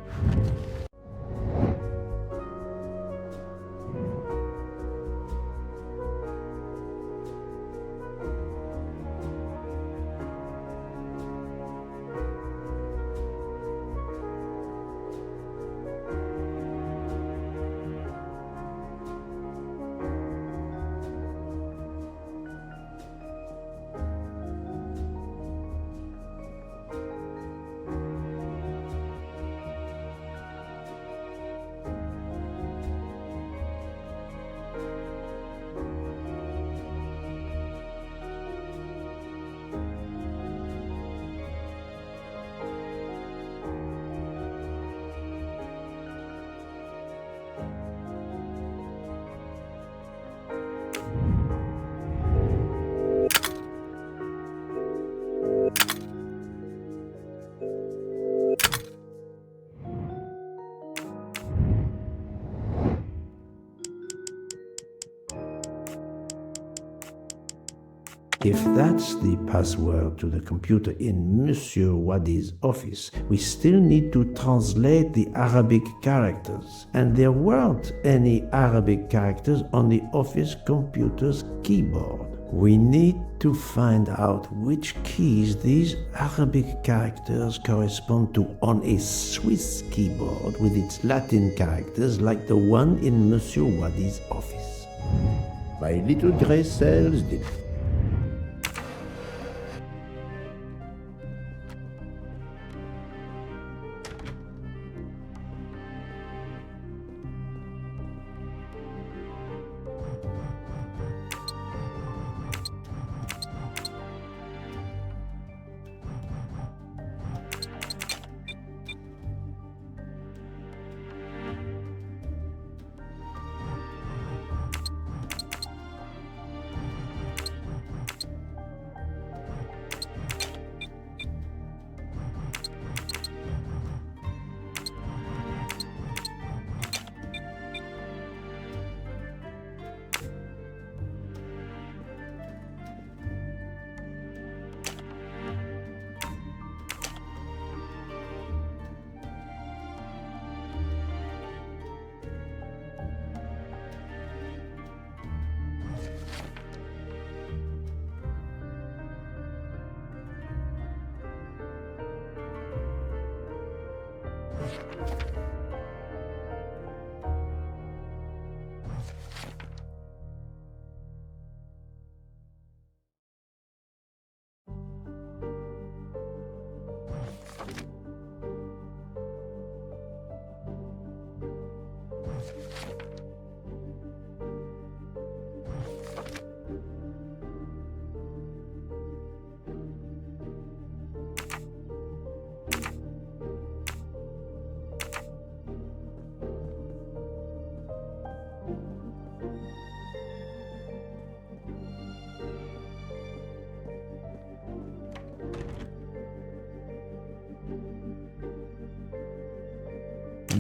If that's the password to the computer in Monsieur Wadi's office, we still need to translate the Arabic characters. And there weren't any Arabic characters on the office computer's keyboard. We need to find out which keys these Arabic characters correspond to on a Swiss keyboard with its Latin characters like the one in Monsieur Wadi's office. My little gray cells did.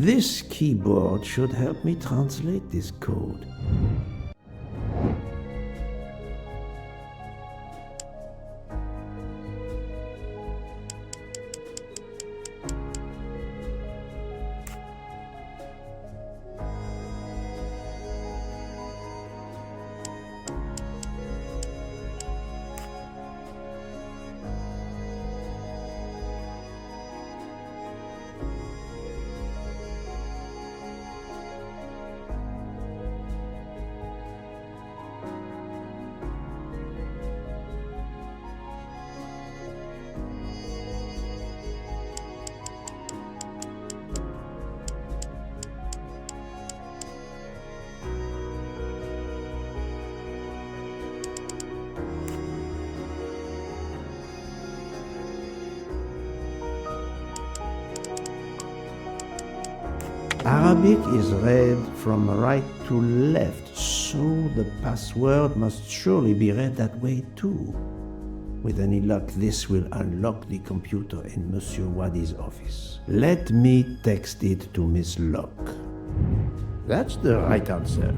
This keyboard should help me translate this code. Arabic is read from right to left, so the password must surely be read that way too. With any luck, this will unlock the computer in Monsieur Wadi's office. Let me text it to Miss Locke. That's the right answer.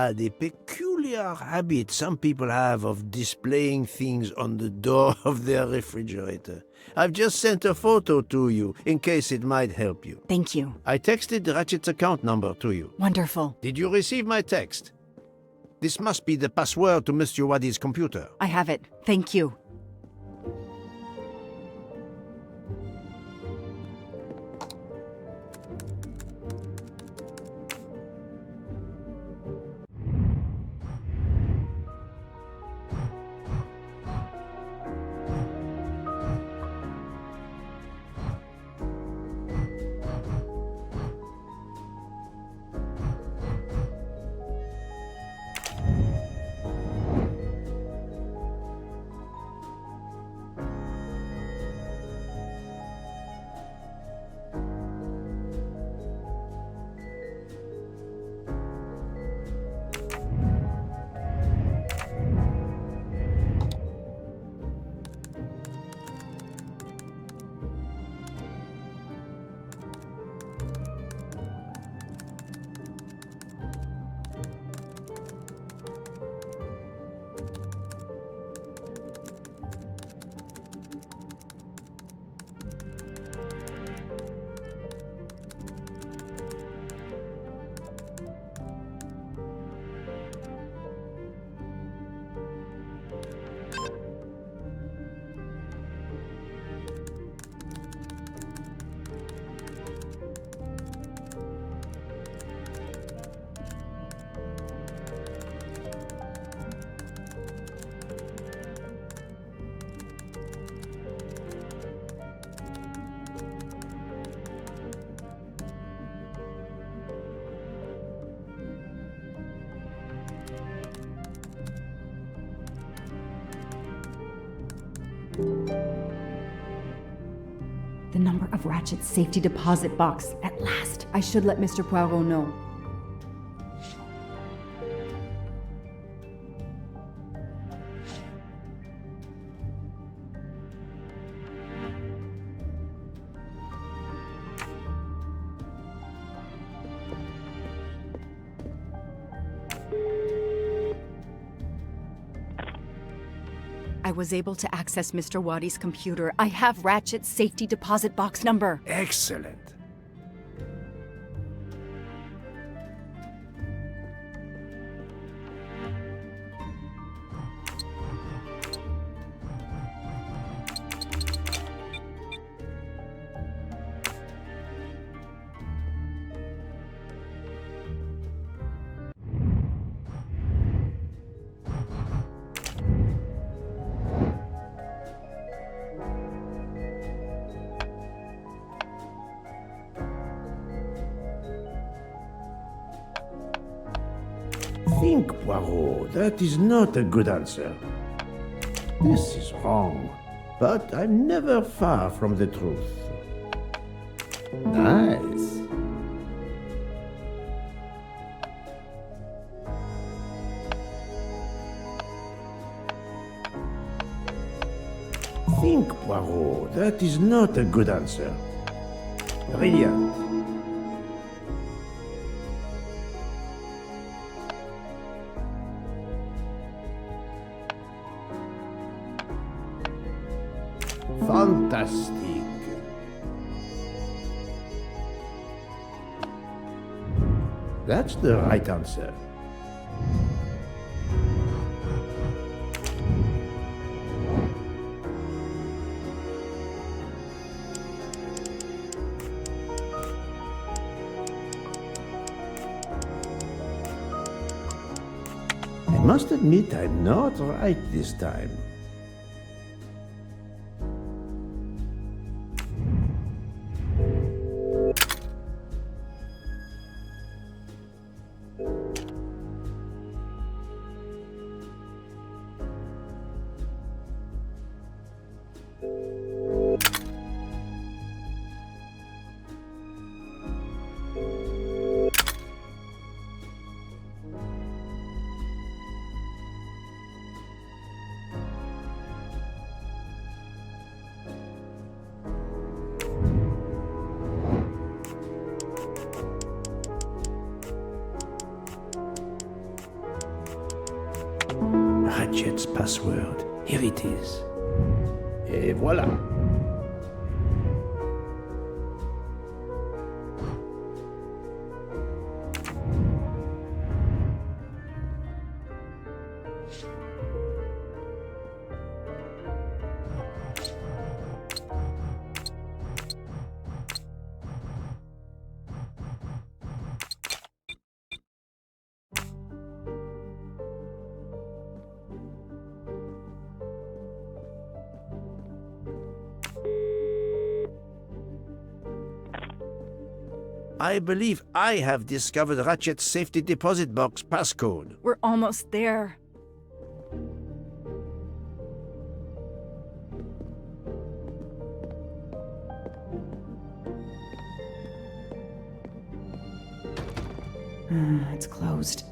The peculiar habit some people have of displaying things on the door of their refrigerator. I've just sent a photo to you, in case it might help you. Thank you. I texted Ratchet's account number to you. Wonderful. Did you receive my text? This must be the password to Mr. Wadi's computer. I have it. Thank you. The number of Ratchet's safety deposit box. At last. I should let Mr. Poirot know. I was able to access Mr. Wadi's computer. I have Ratchet's safety deposit box number. Excellent. Think, Poirot. That is not a good answer. This is wrong. But I'm never far from the truth. Nice. Think, Poirot. That is not a good answer. Brilliant. Fantastic. That's the right answer. I must admit I'm not right this time. Ratchet's password. Here it is. Et voilà. I believe I have discovered Ratchet's safety deposit box passcode. We're almost there. It's closed.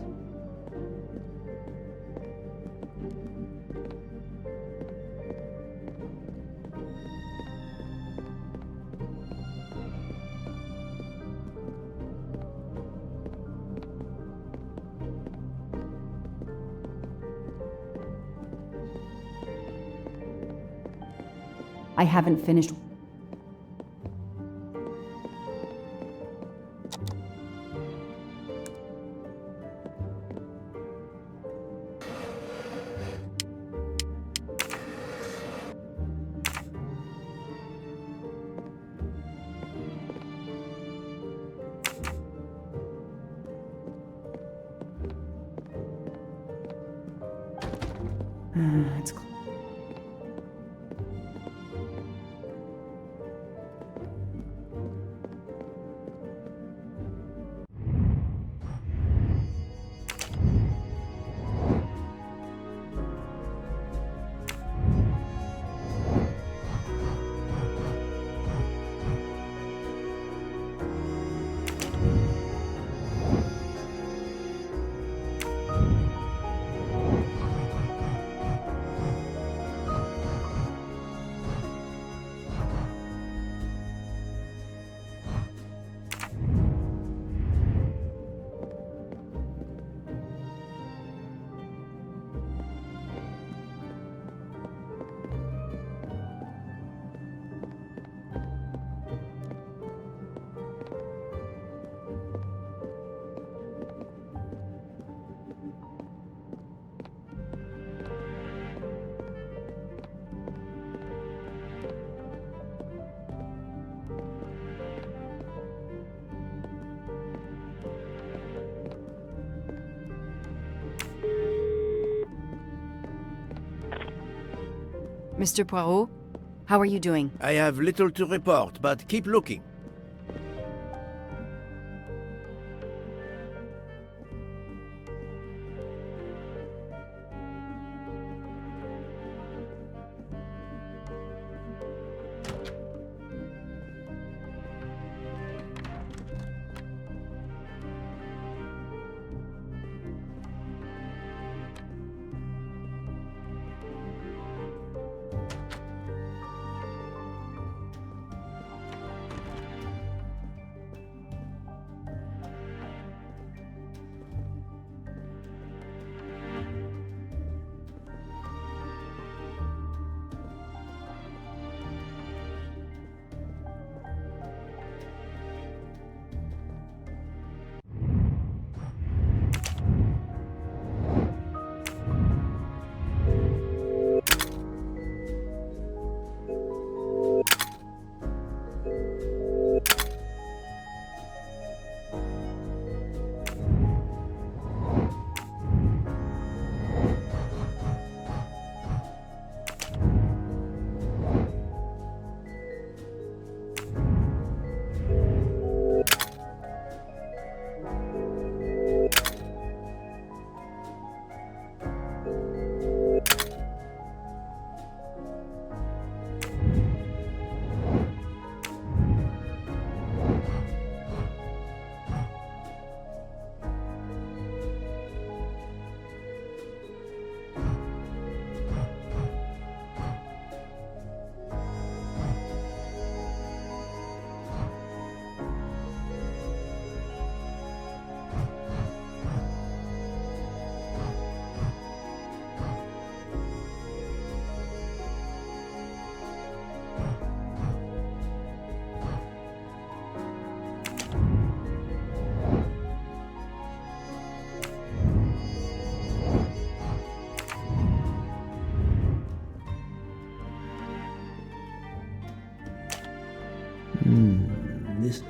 I haven't finished. It's closed. Mr. Poirot, how are you doing? I have little to report, but keep looking. This...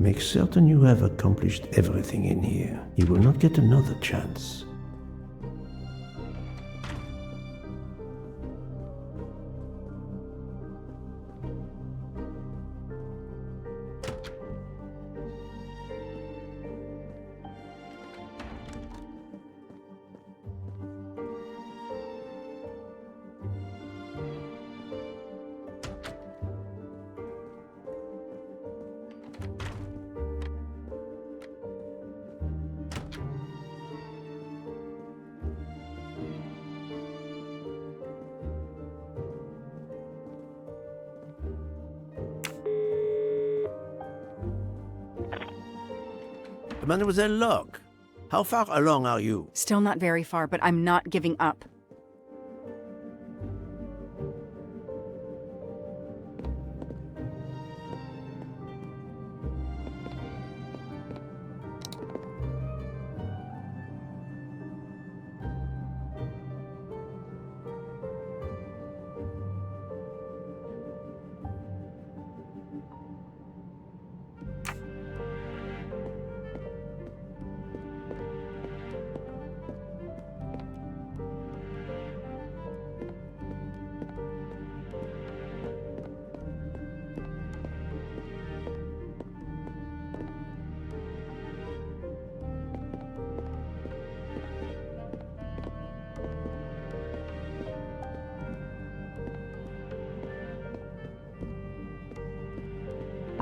Make certain you have accomplished everything in here. You will not get another chance. Mademoiselle Locke, how far along are you? Still not very far, but I'm not giving up.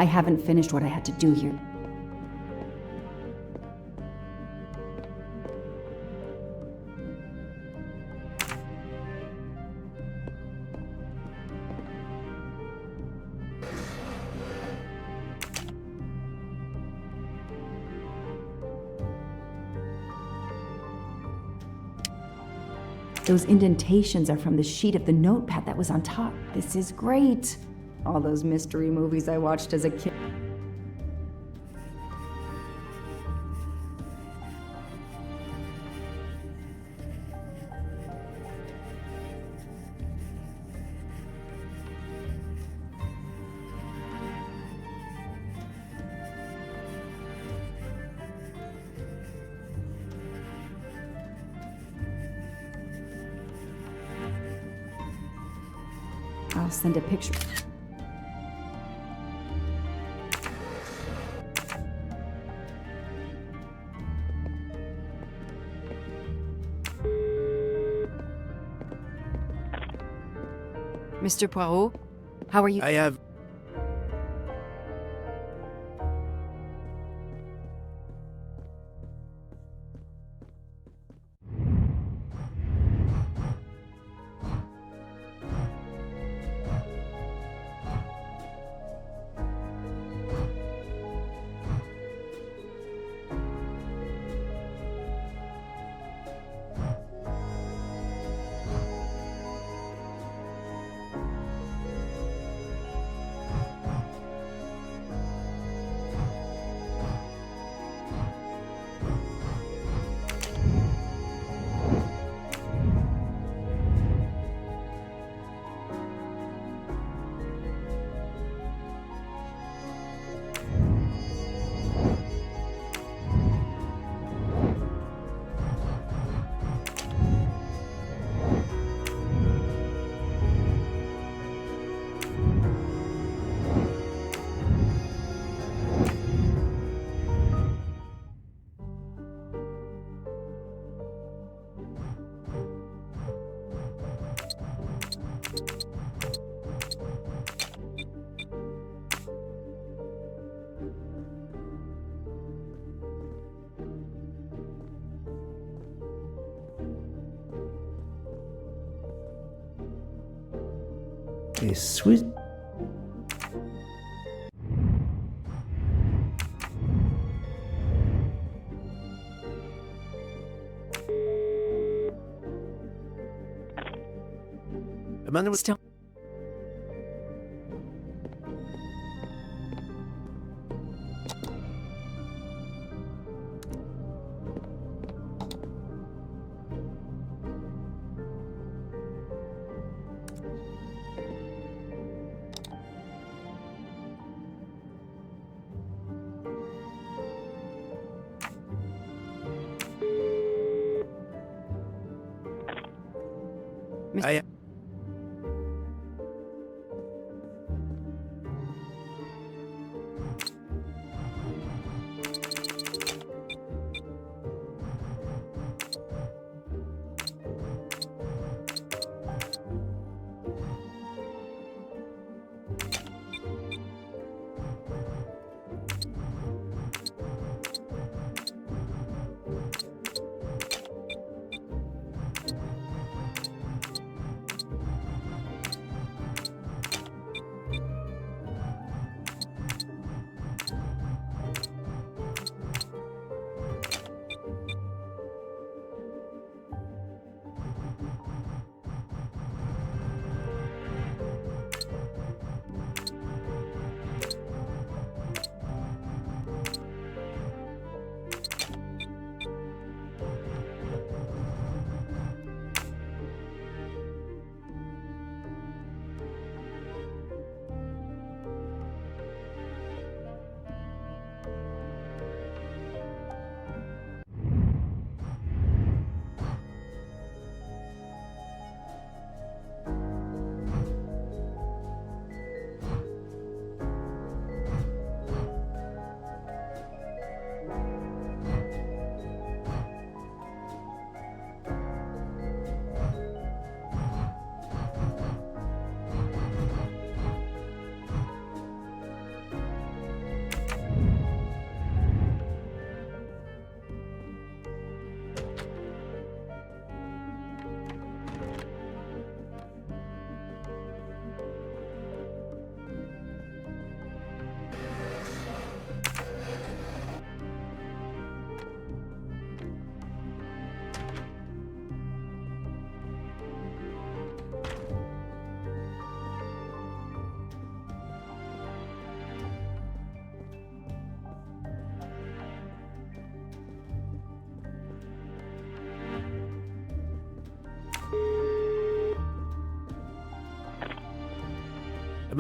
I haven't finished what I had to do here. Those indentations are from the sheet of the notepad that was on top. This is great. All those mystery movies I watched as a kid. I'll send a picture. Mr. Poirot, how are you? I have... a Swiss... Mademoiselle... Still. I...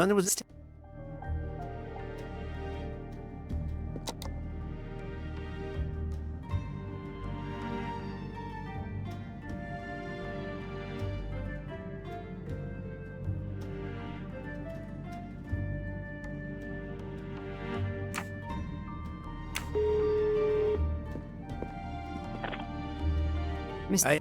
Mademoiselle... Mr.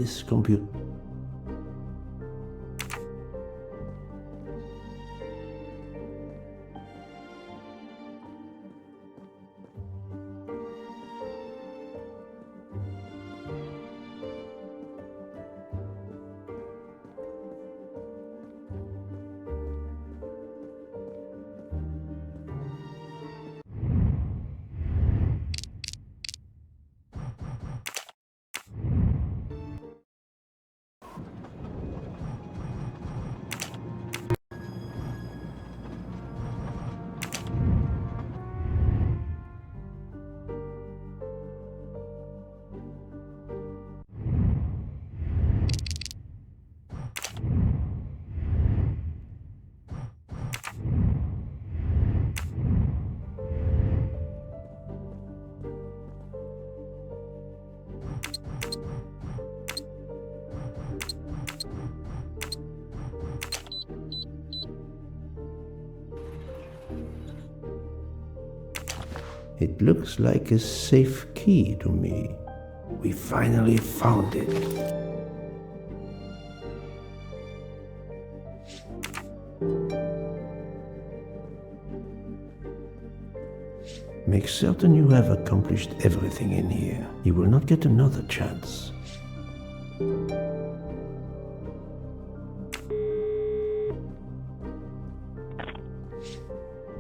This computer... It looks like a safe key to me. We finally found it. Make certain you have accomplished everything in here. You will not get another chance.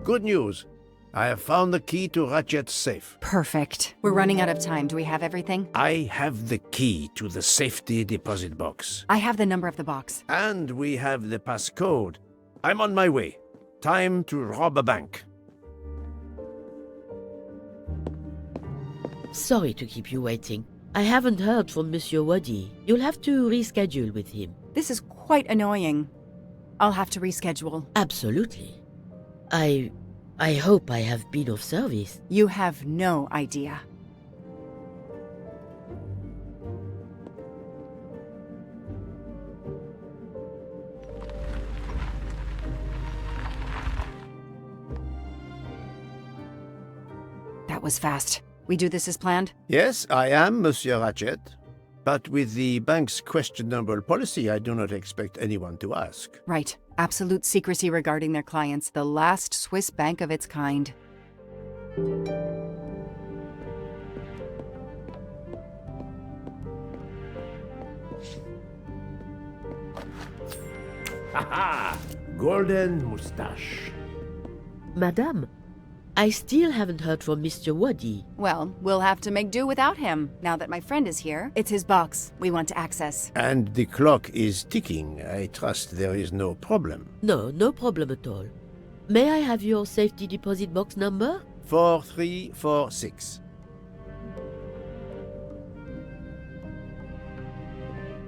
Good news. I have found the key to Ratchet's safe. Perfect. We're running out of time. Do we have everything? I have the key to the safety deposit box. I have the number of the box. And we have the passcode. I'm on my way. Time to rob a bank. Sorry to keep you waiting. I haven't heard from Monsieur Waddy. You'll have to reschedule with him. This is quite annoying. I'll have to reschedule. Absolutely. I hope I have been of service. You have no idea. That was fast. We do this as planned? Yes, I am, Monsieur Ratchet. But with the bank's questionable policy, I do not expect anyone to ask. Right. Absolute secrecy regarding their clients. The last Swiss bank of its kind. Haha! Golden moustache. Madame, I still haven't heard from Mr. Waddy. Well, we'll have to make do without him. Now that my friend is here, it's his box we want to access. And the clock is ticking. I trust there is no problem. No problem at all. May I have your safety deposit box number? 4346.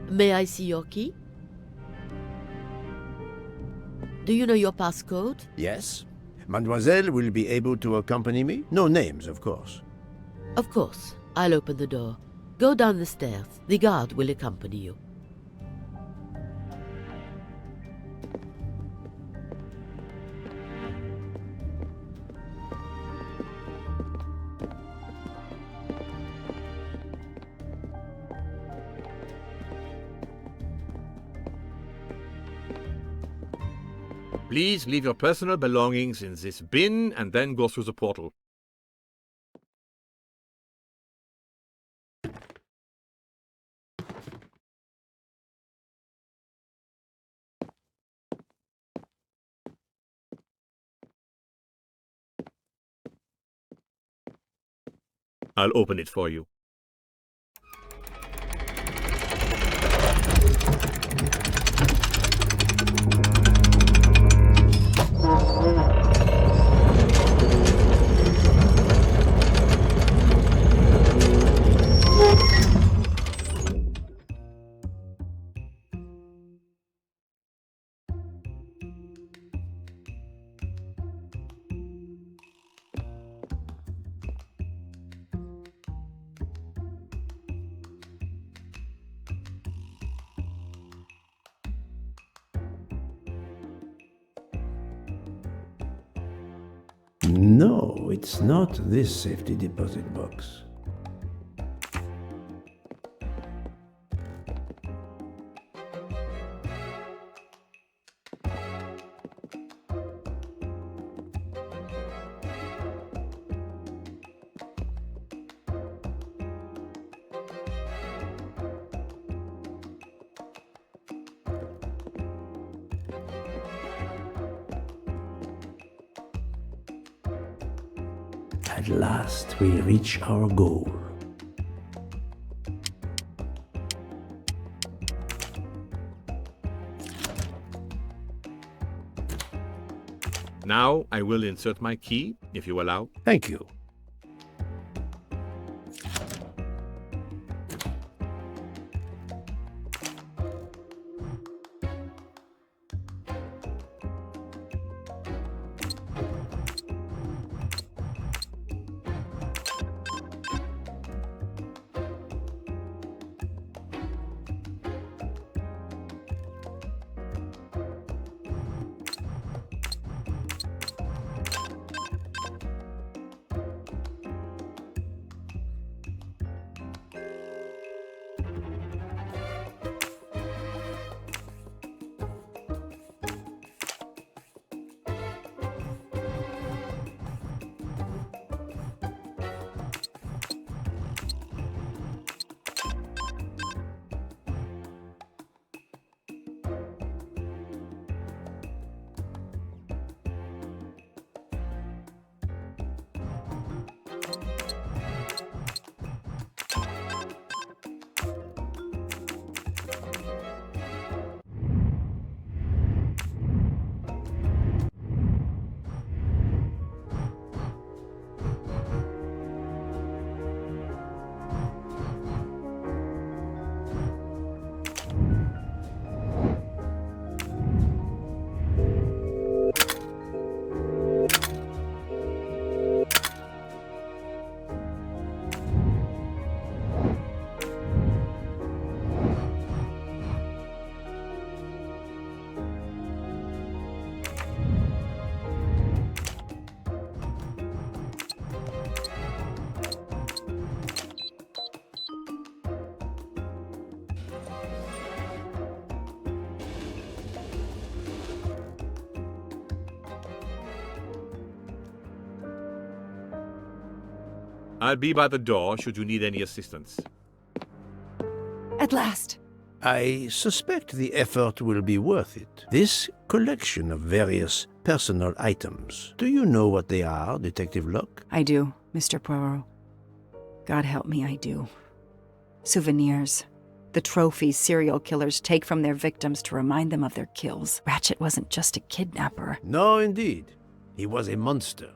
May I see your key? Do you know your passcode? Yes. Mademoiselle will be able to accompany me? No names, of course. Of course. I'll open the door. Go down the stairs. The guard will accompany you. Please leave your personal belongings in this bin and then go through the portal. I'll open it for you. No, it's not this safety deposit box. At last, we reach our goal. Now I will insert my key, if you allow. Thank you. I'll be by the door should you need any assistance. At last. I suspect the effort will be worth it. This collection of various personal items. Do you know what they are, Detective Locke? I do, Mr. Poirot. God help me, I do. Souvenirs. The trophies serial killers take from their victims to remind them of their kills. Ratchet wasn't just a kidnapper. No, indeed. He was a monster.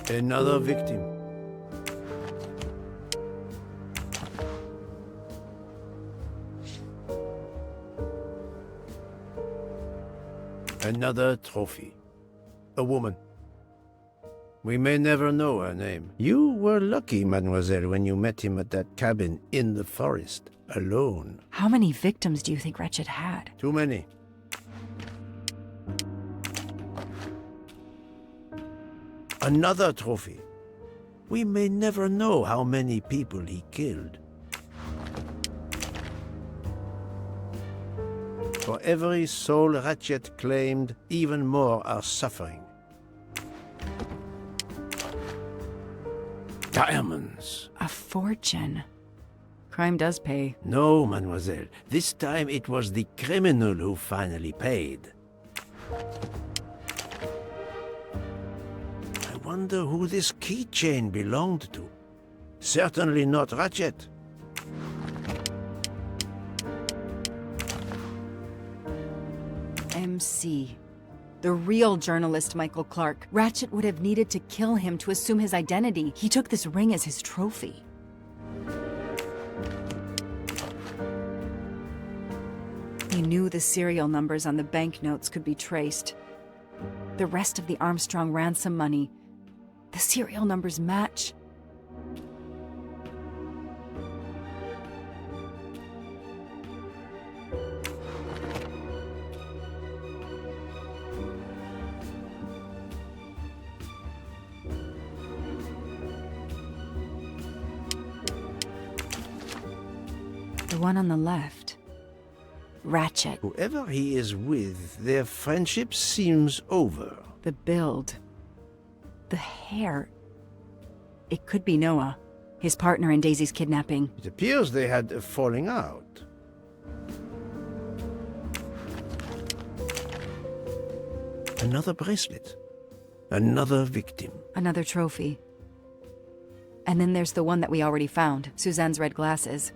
Another victim. Another trophy. A woman. We may never know her name. You were lucky, mademoiselle, when you met him at that cabin in the forest, alone. How many victims do you think Wretched had? Too many. Another trophy. We may never know how many people he killed. For every soul Ratchet claimed, even more are suffering. Diamonds. A fortune. Crime does pay. No, mademoiselle. This time it was the criminal who finally paid. I wonder who this keychain belonged to. Certainly not Ratchet. MC. The real journalist Michael Clark. Ratchet would have needed to kill him to assume his identity. He took this ring as his trophy. He knew the serial numbers on the banknotes could be traced. The rest of the Armstrong ransom money, the serial numbers match. The one on the left. Ratchet. Whoever he is with, their friendship seems over. The build. The hair. It could be Noah, his partner in Daisy's kidnapping. It appears they had a falling out. Another bracelet. Another victim. Another trophy. And then there's the one that we already found, Suzanne's red glasses.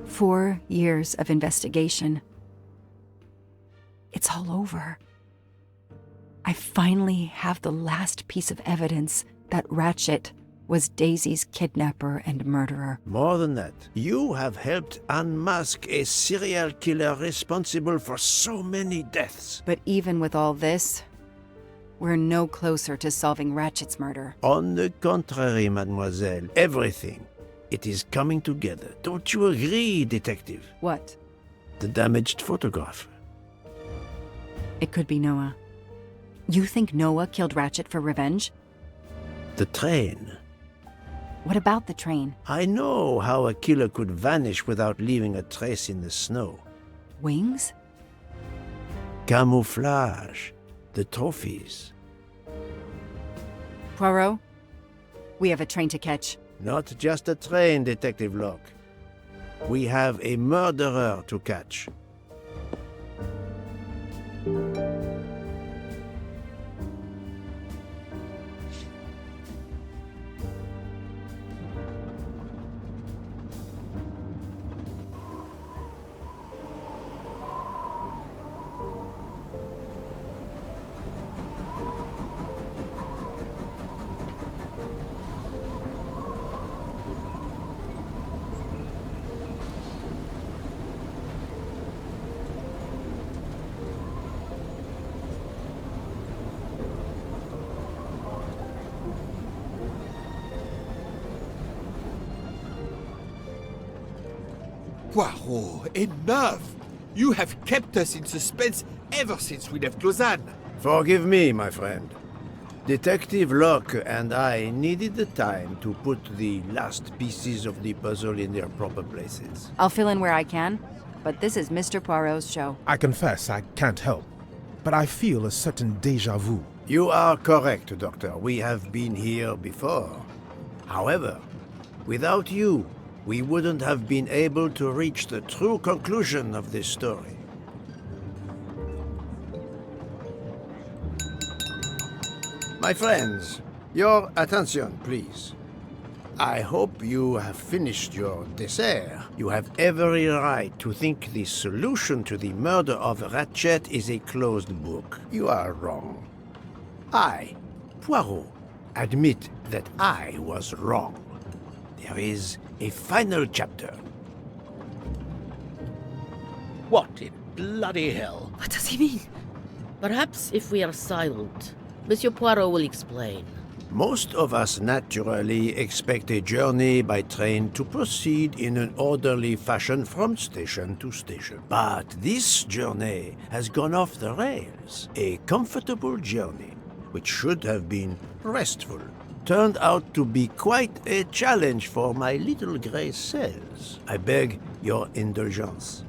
4 years of investigation. It's all over. I finally have the last piece of evidence that Ratchet was Daisy's kidnapper and murderer. More than that, you have helped unmask a serial killer responsible for so many deaths. But even with all this, we're no closer to solving Ratchet's murder. On the contrary, mademoiselle, everything. It is coming together. Don't you agree, detective? What? The damaged photograph. It could be Noah. You think Noah killed Ratchet for revenge? The train. What about the train? I know how a killer could vanish without leaving a trace in the snow. Wings? Camouflage. The trophies. Poirot, we have a train to catch. Not just a train, Detective Locke. We have a murderer to catch. Poirot, enough! You have kept us in suspense ever since we left Lausanne. Forgive me, my friend. Detective Locke and I needed the time to put the last pieces of the puzzle in their proper places. I'll fill in where I can, but this is Mr. Poirot's show. I confess I can't help, but I feel a certain déjà vu. You are correct, Doctor. We have been here before. However, without you, we wouldn't have been able to reach the true conclusion of this story. My friends, your attention, please. I hope you have finished your dessert. You have every right to think the solution to the murder of Ratchet is a closed book. You are wrong. I, Poirot, admit that I was wrong. There is a final chapter. What in bloody hell? What does he mean? Perhaps if we are silent, Monsieur Poirot will explain. Most of us naturally expect a journey by train to proceed in an orderly fashion from station to station. But this journey has gone off the rails. A comfortable journey, which should have been restful, turned out to be quite a challenge for my little grey cells. I beg your indulgence.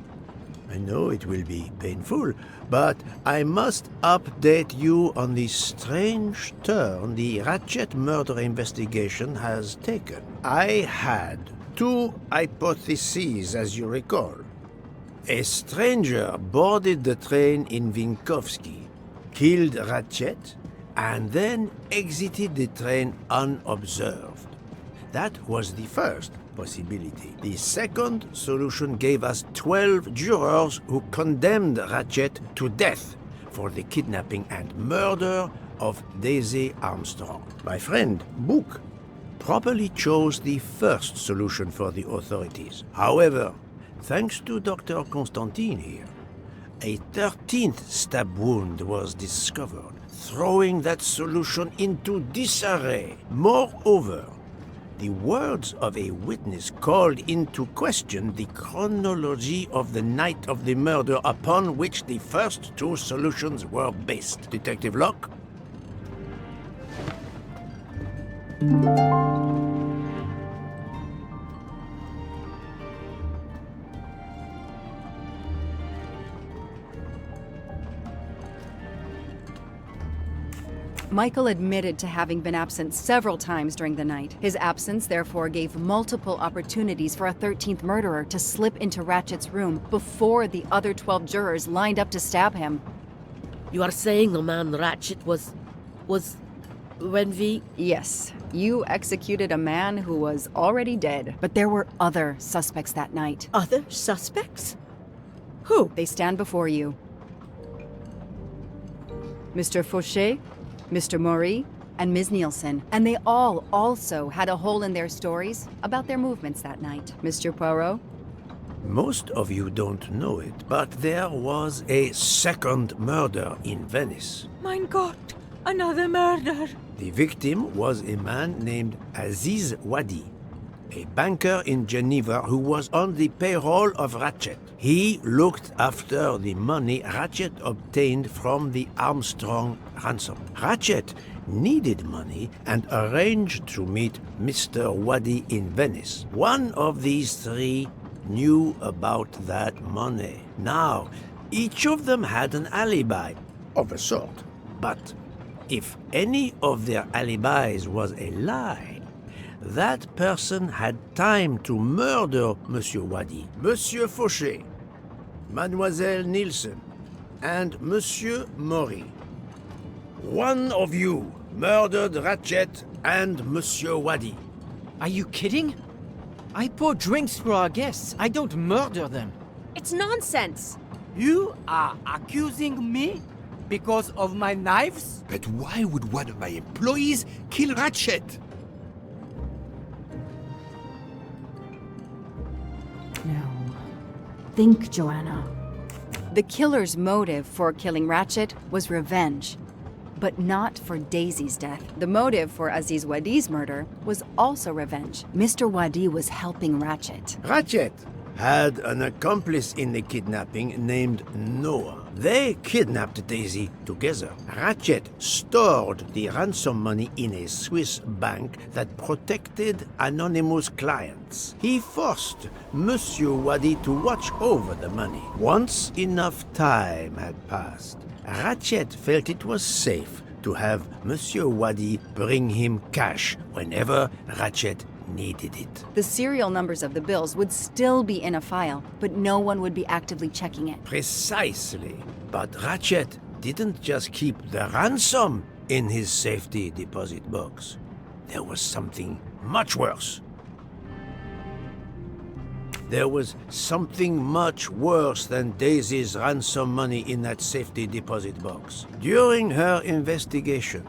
I know it will be painful, but I must update you on the strange turn the Ratchet murder investigation has taken. I had two hypotheses, as you recall. A stranger boarded the train in Vinkovsky, killed Ratchet, and then exited the train unobserved. That was the first possibility. The second solution gave us 12 jurors who condemned Ratchet to death for the kidnapping and murder of Daisy Armstrong. My friend, Book, properly chose the first solution for the authorities. However, thanks to Dr. Constantine here, a 13th stab wound was discovered, throwing that solution into disarray. Moreover, the words of a witness called into question the chronology of the night of the murder upon which the first two solutions were based. Detective Locke? Michael admitted to having been absent several times during the night. His absence therefore gave multiple opportunities for a 13th murderer to slip into Ratchet's room before the other 12 jurors lined up to stab him. You are saying the man Ratchet was... when we... Yes, you executed a man who was already dead. But there were other suspects that night. Other suspects? Who? They stand before you. Mr. Fauché, Mr. Maury, and Ms. Nielsen, and they all also had a hole in their stories about their movements that night. Mr. Poirot? Most of you don't know it, but there was a second murder in Venice. Mein Gott, another murder. The victim was a man named Aziz Wadi, a banker in Geneva who was on the payroll of Ratchet. He looked after the money Ratchet obtained from the Armstrong ransom. Ratchet needed money and arranged to meet Mr. Wadi in Venice. One of these three knew about that money. Now, each of them had an alibi, of a sort. But if any of their alibis was a lie, that person had time to murder Monsieur Wadi, Monsieur Fauché, Mademoiselle Nielsen, and Monsieur Maury. One of you murdered Ratchet and Monsieur Wadi. Are you kidding? I pour drinks for our guests. I don't murder them. It's nonsense. You are accusing me because of my knives? But why would one of my employees kill Ratchet? No. Think, Joanna. The killer's motive for killing Ratchet was revenge, but not for Daisy's death. The motive for Aziz Wadi's murder was also revenge. Mr. Wadi was helping Ratchet. Ratchet had an accomplice in the kidnapping named Noah. They kidnapped Daisy together. Ratchet stored the ransom money in a Swiss bank that protected anonymous clients. He forced Monsieur Wadi to watch over the money. Once enough time had passed, Ratchet felt it was safe to have Monsieur Wadi bring him cash whenever Ratchet needed it. The serial numbers of the bills would still be in a file, but no one would be actively checking it. Precisely. But Ratchet didn't just keep the ransom in his safety deposit box. There was something much worse. There was something much worse than Daisy's ransom money in that safety deposit box. During her investigation,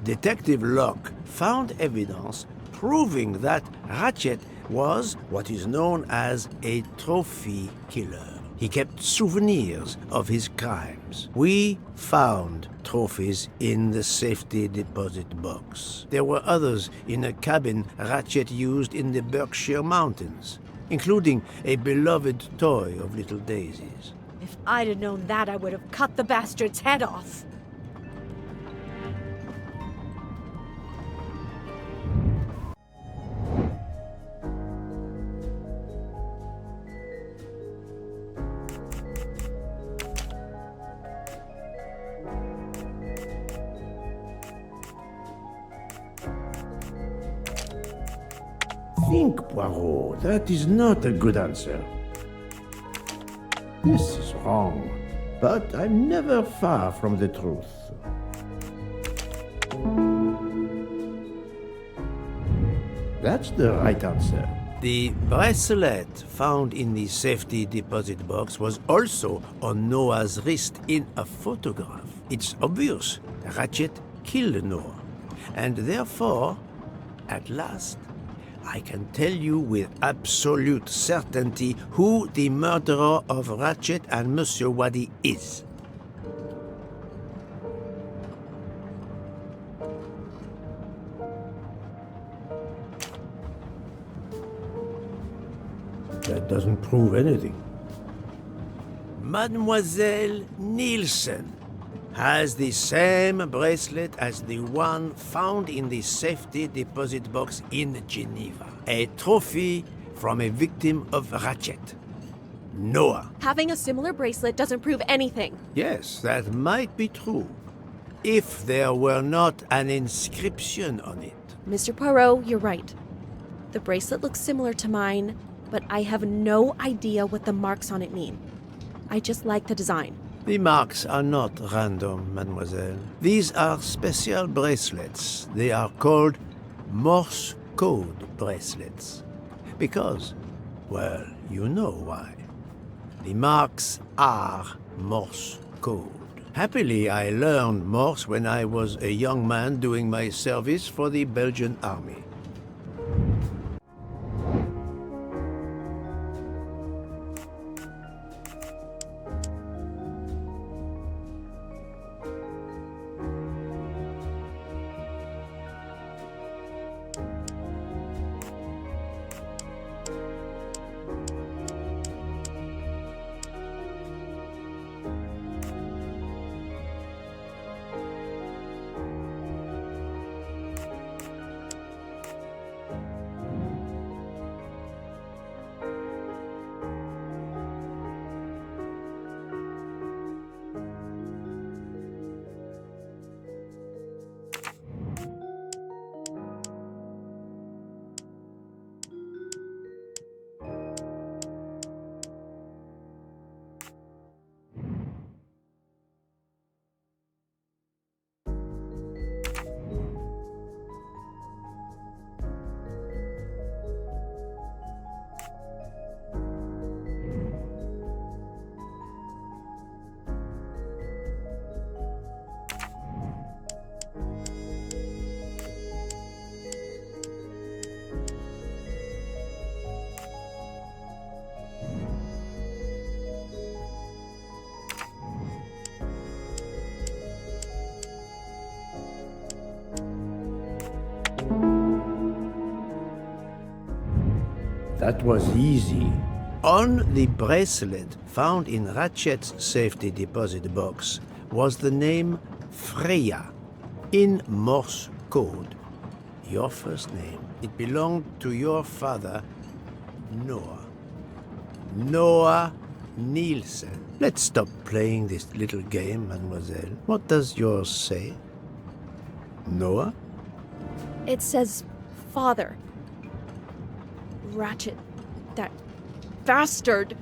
Detective Locke found evidence proving that Ratchet was what is known as a trophy killer. He kept souvenirs of his crimes. We found trophies in the safety deposit box. There were others in a cabin Ratchet used in the Berkshire Mountains, including a beloved toy of little Daisy's. If I'd have known that, I would have cut the bastard's head off. Think, Poirot. That is not a good answer. This is wrong, but I'm never far from the truth. That's the right answer. The bracelet found in the safety deposit box was also on Noah's wrist in a photograph. It's obvious Ratchet killed Noah, and therefore, at last, I can tell you with absolute certainty who the murderer of Ratchet and Monsieur Wadi is. That doesn't prove anything. Mademoiselle Nielsen has the same bracelet as the one found in the safety deposit box in Geneva. A trophy from a victim of Ratchet. Noah. Having a similar bracelet doesn't prove anything. Yes, that might be true, if there were not an inscription on it. Mr. Poirot, you're right. The bracelet looks similar to mine, but I have no idea what the marks on it mean. I just like the design. The marks are not random, mademoiselle. These are special bracelets. They are called Morse code bracelets. Because, well, you know why. The marks are Morse code. Happily, I learned Morse when I was a young man doing my service for the Belgian army. That was easy. On the bracelet found in Ratchet's safety deposit box was the name Freya in Morse code. Your first name. It belonged to your father, Noah. Noah Nielsen. Let's stop playing this little game, mademoiselle. What does yours say? Noah? It says father. Ratchet, that bastard.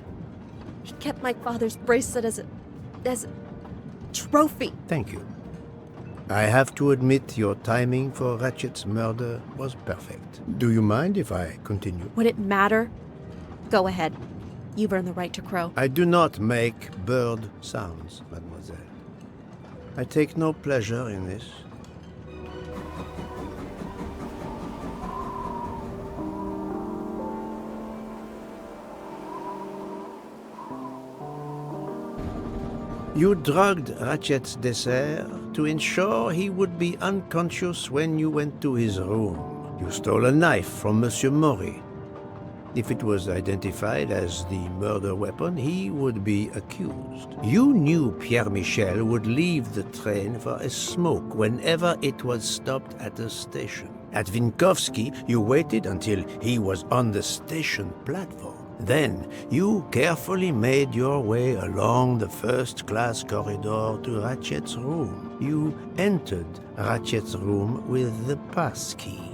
He kept my father's bracelet as a trophy. Thank you. I have to admit your timing for Ratchet's murder was perfect. Do you mind if I continue? Would it matter? Go ahead. You've earned the right to crow. I do not make bird sounds, mademoiselle. I take no pleasure in this. You drugged Ratchet's dessert to ensure he would be unconscious when you went to his room. You stole a knife from Monsieur Maury. If it was identified as the murder weapon, he would be accused. You knew Pierre Michel would leave the train for a smoke whenever it was stopped at a station. At Vinkovsky, you waited until he was on the station platform. Then, you carefully made your way along the first-class corridor to Ratchet's room. You entered Ratchet's room with the pass key,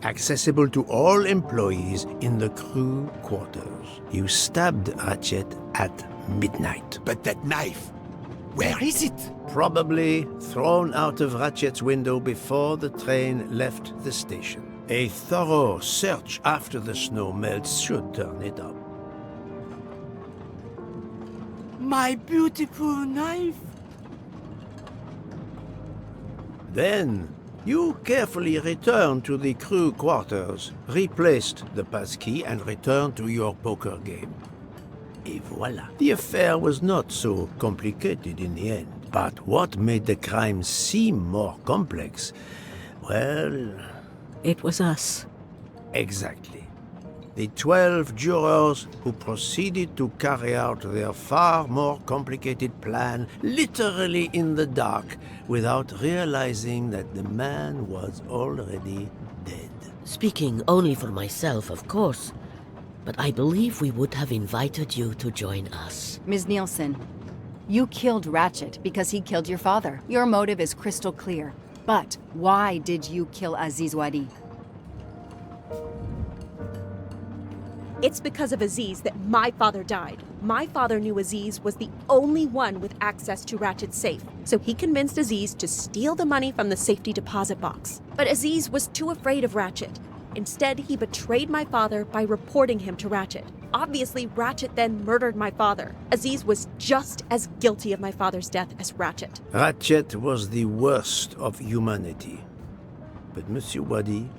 accessible to all employees in the crew quarters. You stabbed Ratchet at midnight. But that knife, where is it? Probably thrown out of Ratchet's window before the train left the station. A thorough search after the snow melts should turn it up. My beautiful knife! Then, you carefully returned to the crew quarters, replaced the passkey, and returned to your poker game. Et voila. The affair was not so complicated in the end. But what made the crime seem more complex? Well... It was us. Exactly. The 12 jurors who proceeded to carry out their far more complicated plan literally in the dark without realizing that the man was already dead. Speaking only for myself, of course, but I believe we would have invited you to join us. Ms. Nielsen, you killed Ratchet because he killed your father. Your motive is crystal clear. But why did you kill Aziz Wadi? It's because of Aziz that my father died. My father knew Aziz was the only one with access to Ratchet's safe, so he convinced Aziz to steal the money from the safety deposit box. But Aziz was too afraid of Ratchet. Instead, he betrayed my father by reporting him to Ratchet. Obviously, Ratchet then murdered my father. Aziz was just as guilty of my father's death as Ratchet. Ratchet was the worst of humanity. But Monsieur Wadi,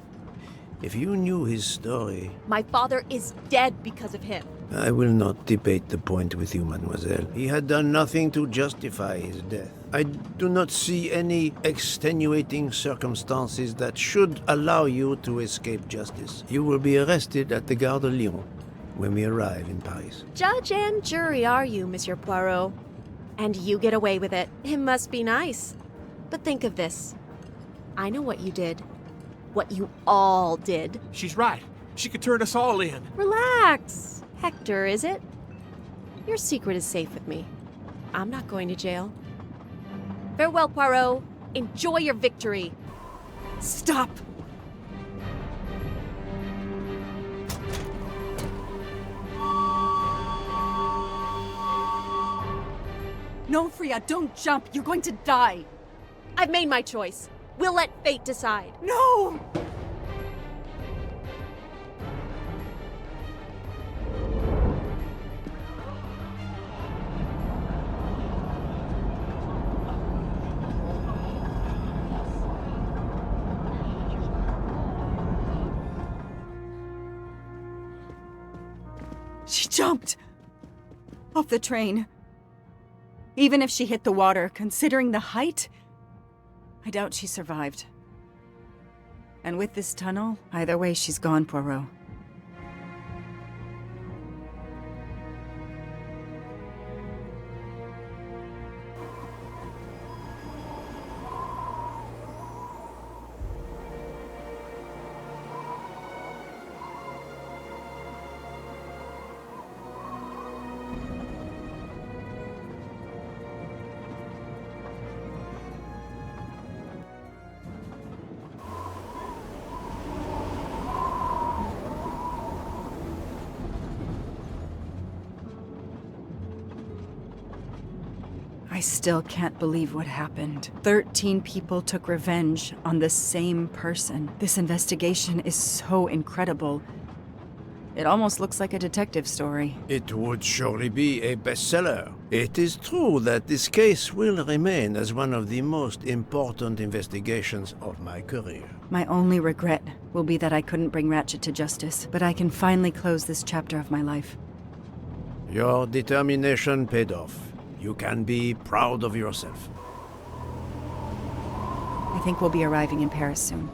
if you knew his story... My father is dead because of him. I will not debate the point with you, mademoiselle. He had done nothing to justify his death. I do not see any extenuating circumstances that should allow you to escape justice. You will be arrested at the Gare de Lyon when we arrive in Paris. Judge and jury are you, Monsieur Poirot. And you get away with it. It must be nice. But think of this. I know what you did. What you all did. She's right. She could turn us all in. Relax. Hector, is it? Your secret is safe with me. I'm not going to jail. Farewell, Poirot. Enjoy your victory. Stop! No, Freya, don't jump. You're going to die. I've made my choice. We'll let fate decide. No! She jumped off the train. Even if she hit the water, considering the height, I doubt she survived. And with this tunnel, either way, she's gone, Poirot. I still can't believe what happened. 13 people took revenge on the same person. This investigation is so incredible. It almost looks like a detective story. It would surely be a bestseller. It is true that this case will remain as one of the most important investigations of my career. My only regret will be that I couldn't bring Ratchet to justice, but I can finally close this chapter of my life. Your determination paid off. You can be proud of yourself. I think we'll be arriving in Paris soon.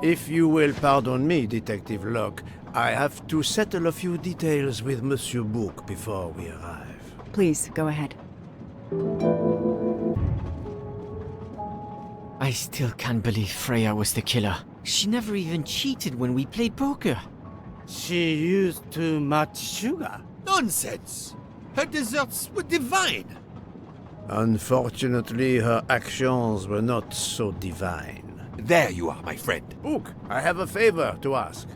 If you will pardon me, Detective Locke, I have to settle a few details with Monsieur Bourque before we arrive. Please, go ahead. I still can't believe Freya was the killer. She never even cheated when we played poker. She used too much sugar. Nonsense! Her desserts were divine! Unfortunately, her actions were not so divine. There you are, my friend. Bourque, I have a favor to ask.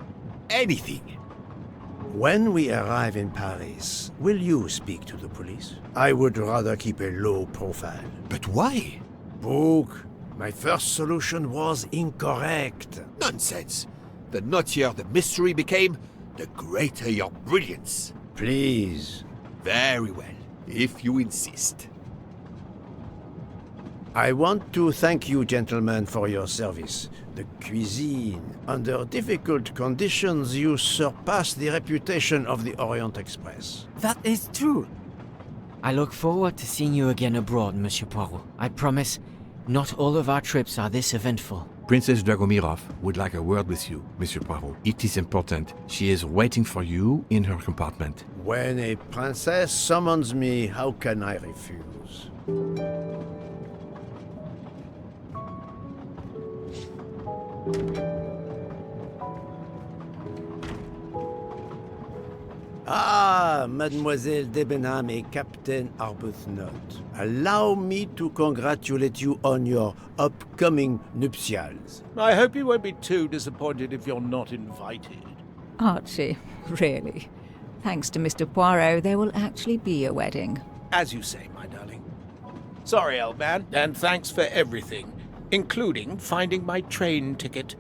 Anything. When we arrive in Paris, will you speak to the police? I would rather keep a low profile. But why? Bourque, my first solution was incorrect. Nonsense! The nuttier the mystery became, the greater your brilliance. Please. Very well, if you insist. I want to thank you, gentlemen, for your service. The cuisine. Under difficult conditions, you surpass the reputation of the Orient Express. That is true. I look forward to seeing you again abroad, Monsieur Poirot. I promise, not all of our trips are this eventful. Princess Dragomirov would like a word with you, Monsieur Poirot. It is important. She is waiting for you in her compartment. When a princess summons me, how can I refuse? Ah, Mademoiselle Debenham et Captain Arbuthnot. Allow me to congratulate you on your upcoming nuptials. I hope you won't be too disappointed if you're not invited. Archie, really? Thanks to Mr. Poirot, there will actually be a wedding. As you say, my darling. Sorry, old man, and thanks for everything, including finding my train ticket.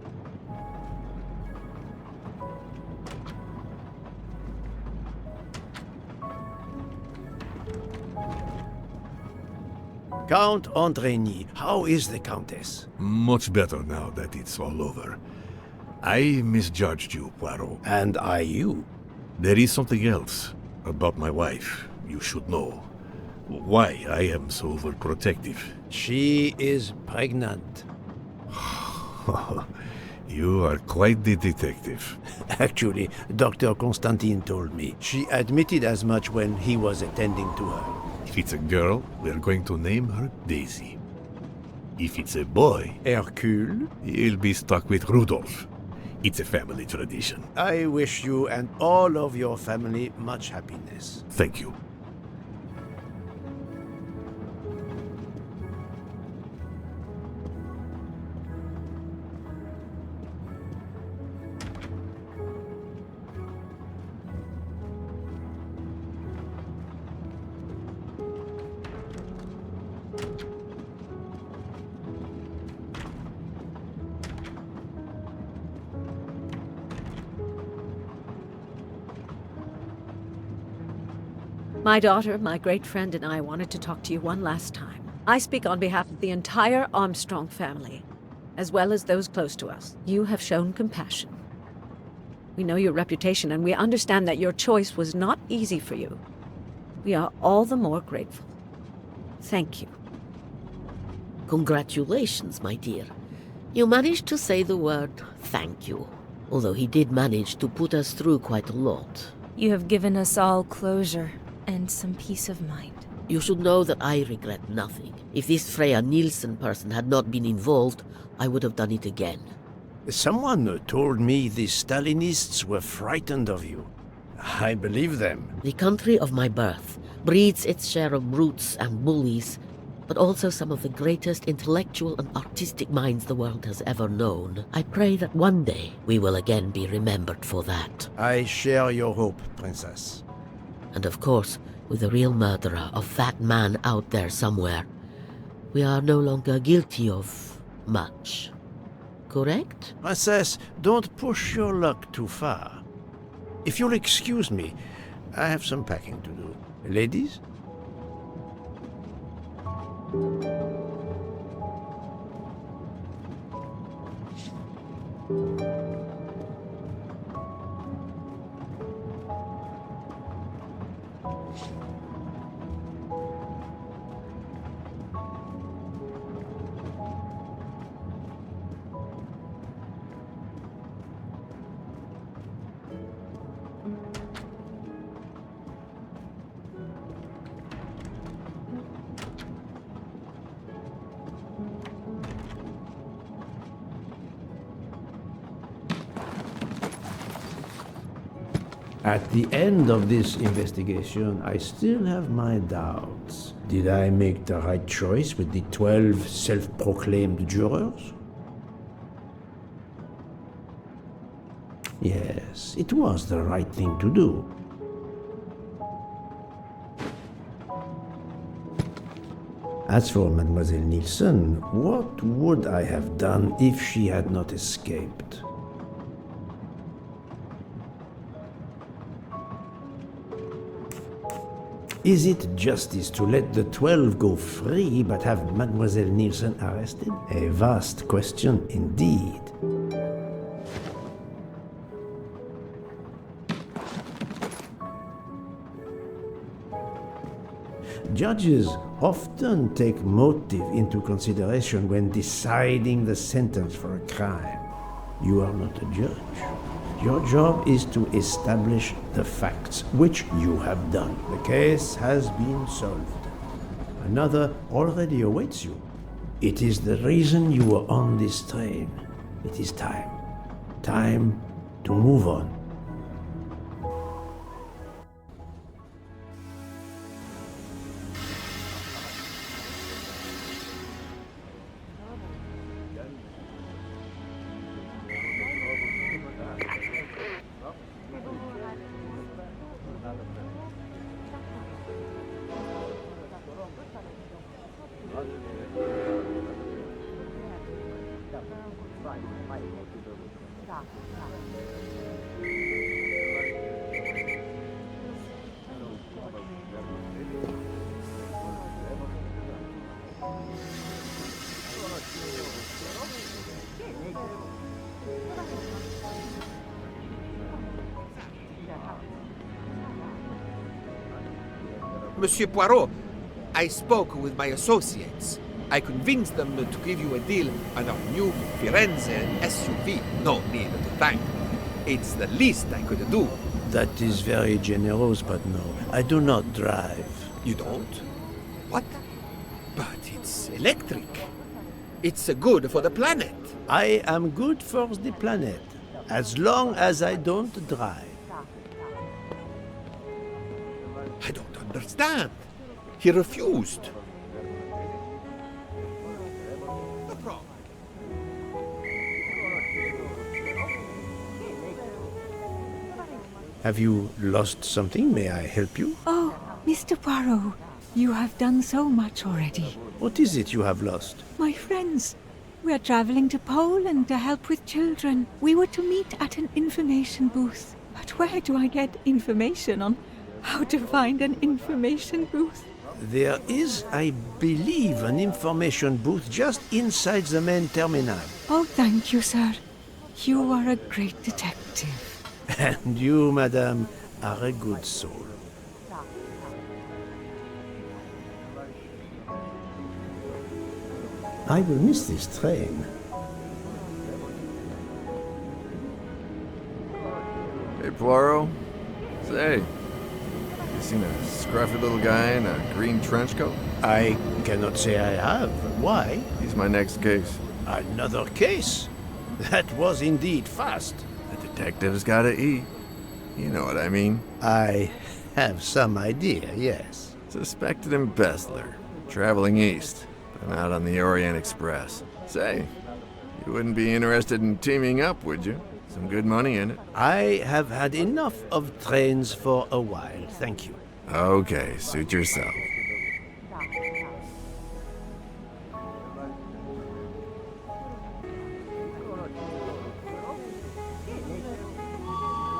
Count Andrigny, how is the Countess? Much better now that it's all over. I misjudged you, Poirot. And I you. There is something else about my wife you should know. Why I am so overprotective. She is pregnant. You are quite the detective. Actually, Dr. Constantine told me. She admitted as much when he was attending to her. If it's a girl, we're going to name her Daisy. If it's a boy, Hercule? he'll be stuck with Rudolph. It's a family tradition. I wish you and all of your family much happiness. Thank you. My daughter, my great friend, and I wanted to talk to you one last time. I speak on behalf of the entire Armstrong family, as well as those close to us. You have shown compassion. We know your reputation, and we understand that your choice was not easy for you. We are all the more grateful. Thank you. Congratulations, my dear. You managed to say the word thank you, although he did manage to put us through quite a lot. You have given us all closure and some peace of mind. You should know that I regret nothing. If this Freya Nielsen person had not been involved, I would have done it again. Someone told me the Stalinists were frightened of you. I believe them. The country of my birth breeds its share of brutes and bullies, but also some of the greatest intellectual and artistic minds the world has ever known. I pray that one day we will again be remembered for that. I share your hope, Princess. And of course, with the real murderer of that man out there somewhere, we are no longer guilty of much. Correct? Princess, don't push your luck too far. If you'll excuse me, I have some packing to do. Ladies? At the end of this investigation, I still have my doubts. Did I make the right choice with the 12 self-proclaimed jurors? Yes, it was the right thing to do. As for Mademoiselle Nielsen, what would I have done if she had not escaped? Is it justice to let the 12 go free but have Mademoiselle Nielsen arrested? A vast question indeed. Judges often take motive into consideration when deciding the sentence for a crime. You are not a judge. Your job is to establish the facts, which you have done. The case has been solved. Another already awaits you. It is the reason you were on this train. It is time. Time to move on. Monsieur Poirot, I spoke with my associates. I convinced them to give you a deal on our new Firenze SUV. No need to thank. It's the least I could do. That is very generous, but no, I do not drive. You don't? What? But it's electric. It's good for the planet. I am good for the planet, as long as I don't drive. I don't understand. He refused. No problem. Have you lost something? May I help you? Oh, Mr. Poirot, you have done so much already. What is it you have lost? My friends, we are traveling to Poland to help with children. We were to meet at an information booth. But where do I get information on how to find an information booth? There is, I believe, an information booth just inside the main terminal. Oh, thank you, sir. You are a great detective. And you, madame, are a good soul. I will miss this train. Hey, Poirot. Say, you seen a scruffy little guy in a green trench coat? I cannot say I have. Why? He's my next case. Another case? That was indeed fast. The detective's gotta eat. You know what I mean. I have some idea, yes. Suspected embezzler. Traveling east, but not on the Orient Express. Say, you wouldn't be interested in teaming up, would you? Some good money in it. I have had enough of trains for a while, thank you. Okay, suit yourself.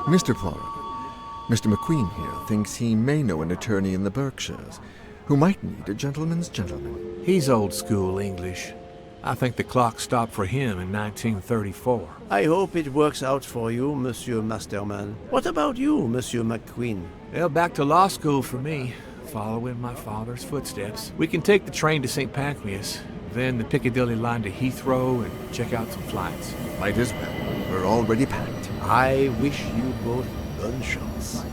Mr. Poirot, Mr. McQueen here thinks he may know an attorney in the Berkshires who might need a gentleman's gentleman. He's old school English. I think the clock stopped for him in 1934. I hope it works out for you, Monsieur Masterman. What about you, Monsieur McQueen? Well, back to law school for me, following my father's footsteps. We can take the train to St. Pancras, then the Piccadilly line to Heathrow and check out some flights. Might as well. We're already packed. I wish you both bonne chance.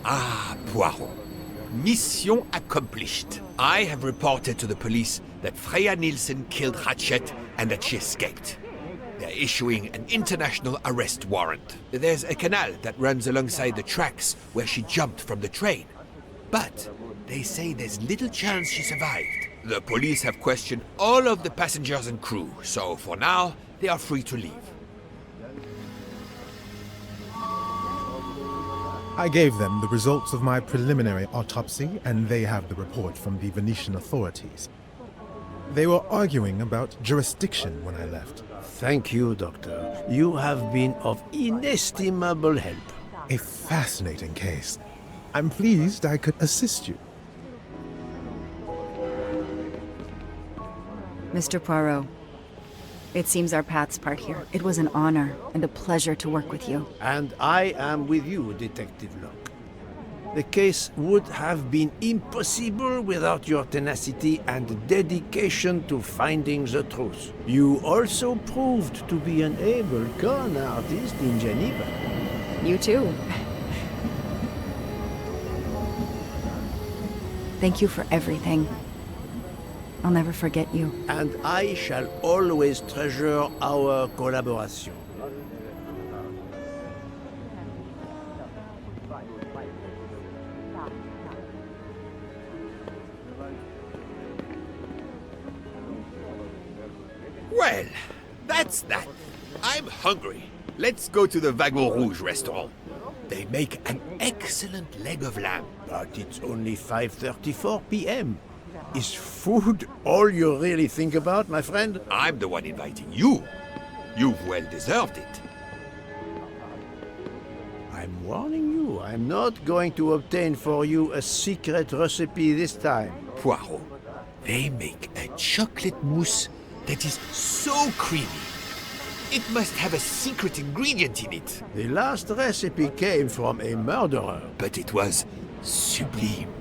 Ah, Poirot. Mission accomplished. I have reported to the police that Freya Nielsen killed Hatchet and that she escaped. They're issuing an international arrest warrant. There's a canal that runs alongside the tracks where she jumped from the train. But they say there's little chance she survived. The police have questioned all of the passengers and crew, so for now, they are free to leave. I gave them the results of my preliminary autopsy, and they have the report from the Venetian authorities. They were arguing about jurisdiction when I left. Thank you, Doctor. You have been of inestimable help. A fascinating case. I'm pleased I could assist you. Mr. Poirot, it seems our paths part here. It was an honor and a pleasure to work with you. And I am with you, Detective Locke. The case would have been impossible without your tenacity and dedication to finding the truth. You also proved to be an able con artist in Geneva. You too. Thank you for everything. I'll never forget you. And I shall always treasure our collaboration. Well, that's that. I'm hungry. Let's go to the Wagon Rouge restaurant. They make an excellent leg of lamb. But it's only 5:34 p.m. Is food all you really think about, my friend? I'm the one inviting you. You've well deserved it. I'm warning you, I'm not going to obtain for you a secret recipe this time. Poirot, they make a chocolate mousse that is so creamy. It must have a secret ingredient in it. The last recipe came from a murderer. But it was sublime.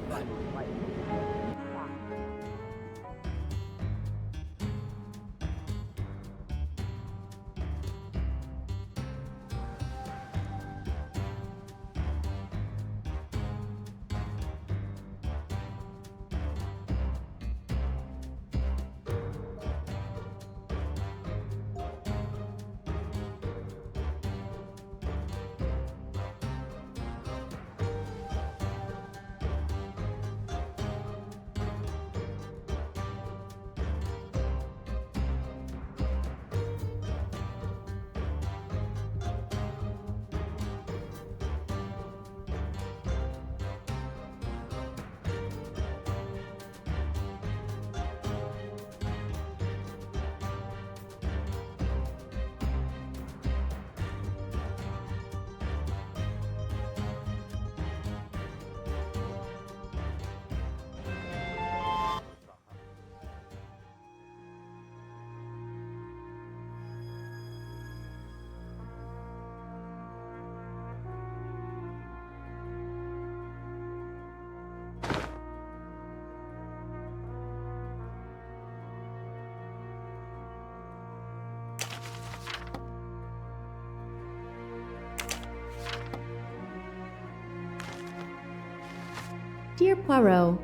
Dear Poirot,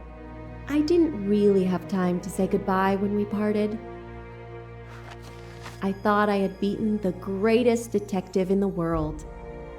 I didn't really have time to say goodbye when we parted. I thought I had beaten the greatest detective in the world.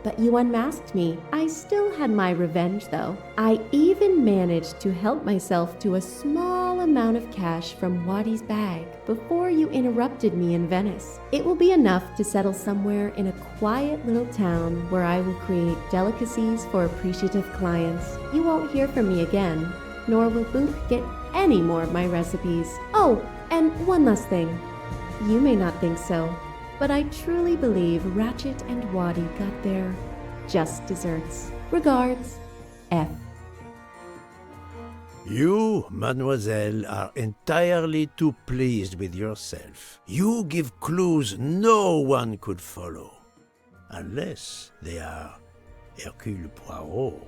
But you unmasked me. I still had my revenge, though. I even managed to help myself to a small amount of cash from Waddy's bag before you interrupted me in Venice. It will be enough to settle somewhere in a quiet little town where I will create delicacies for appreciative clients. You won't hear from me again, nor will Boop get any more of my recipes. Oh, and one last thing. You may not think so, but I truly believe Ratchet and Waddy got their just desserts. Regards, F. You, mademoiselle, are entirely too pleased with yourself. You give clues no one could follow, unless they are Hercule Poirot.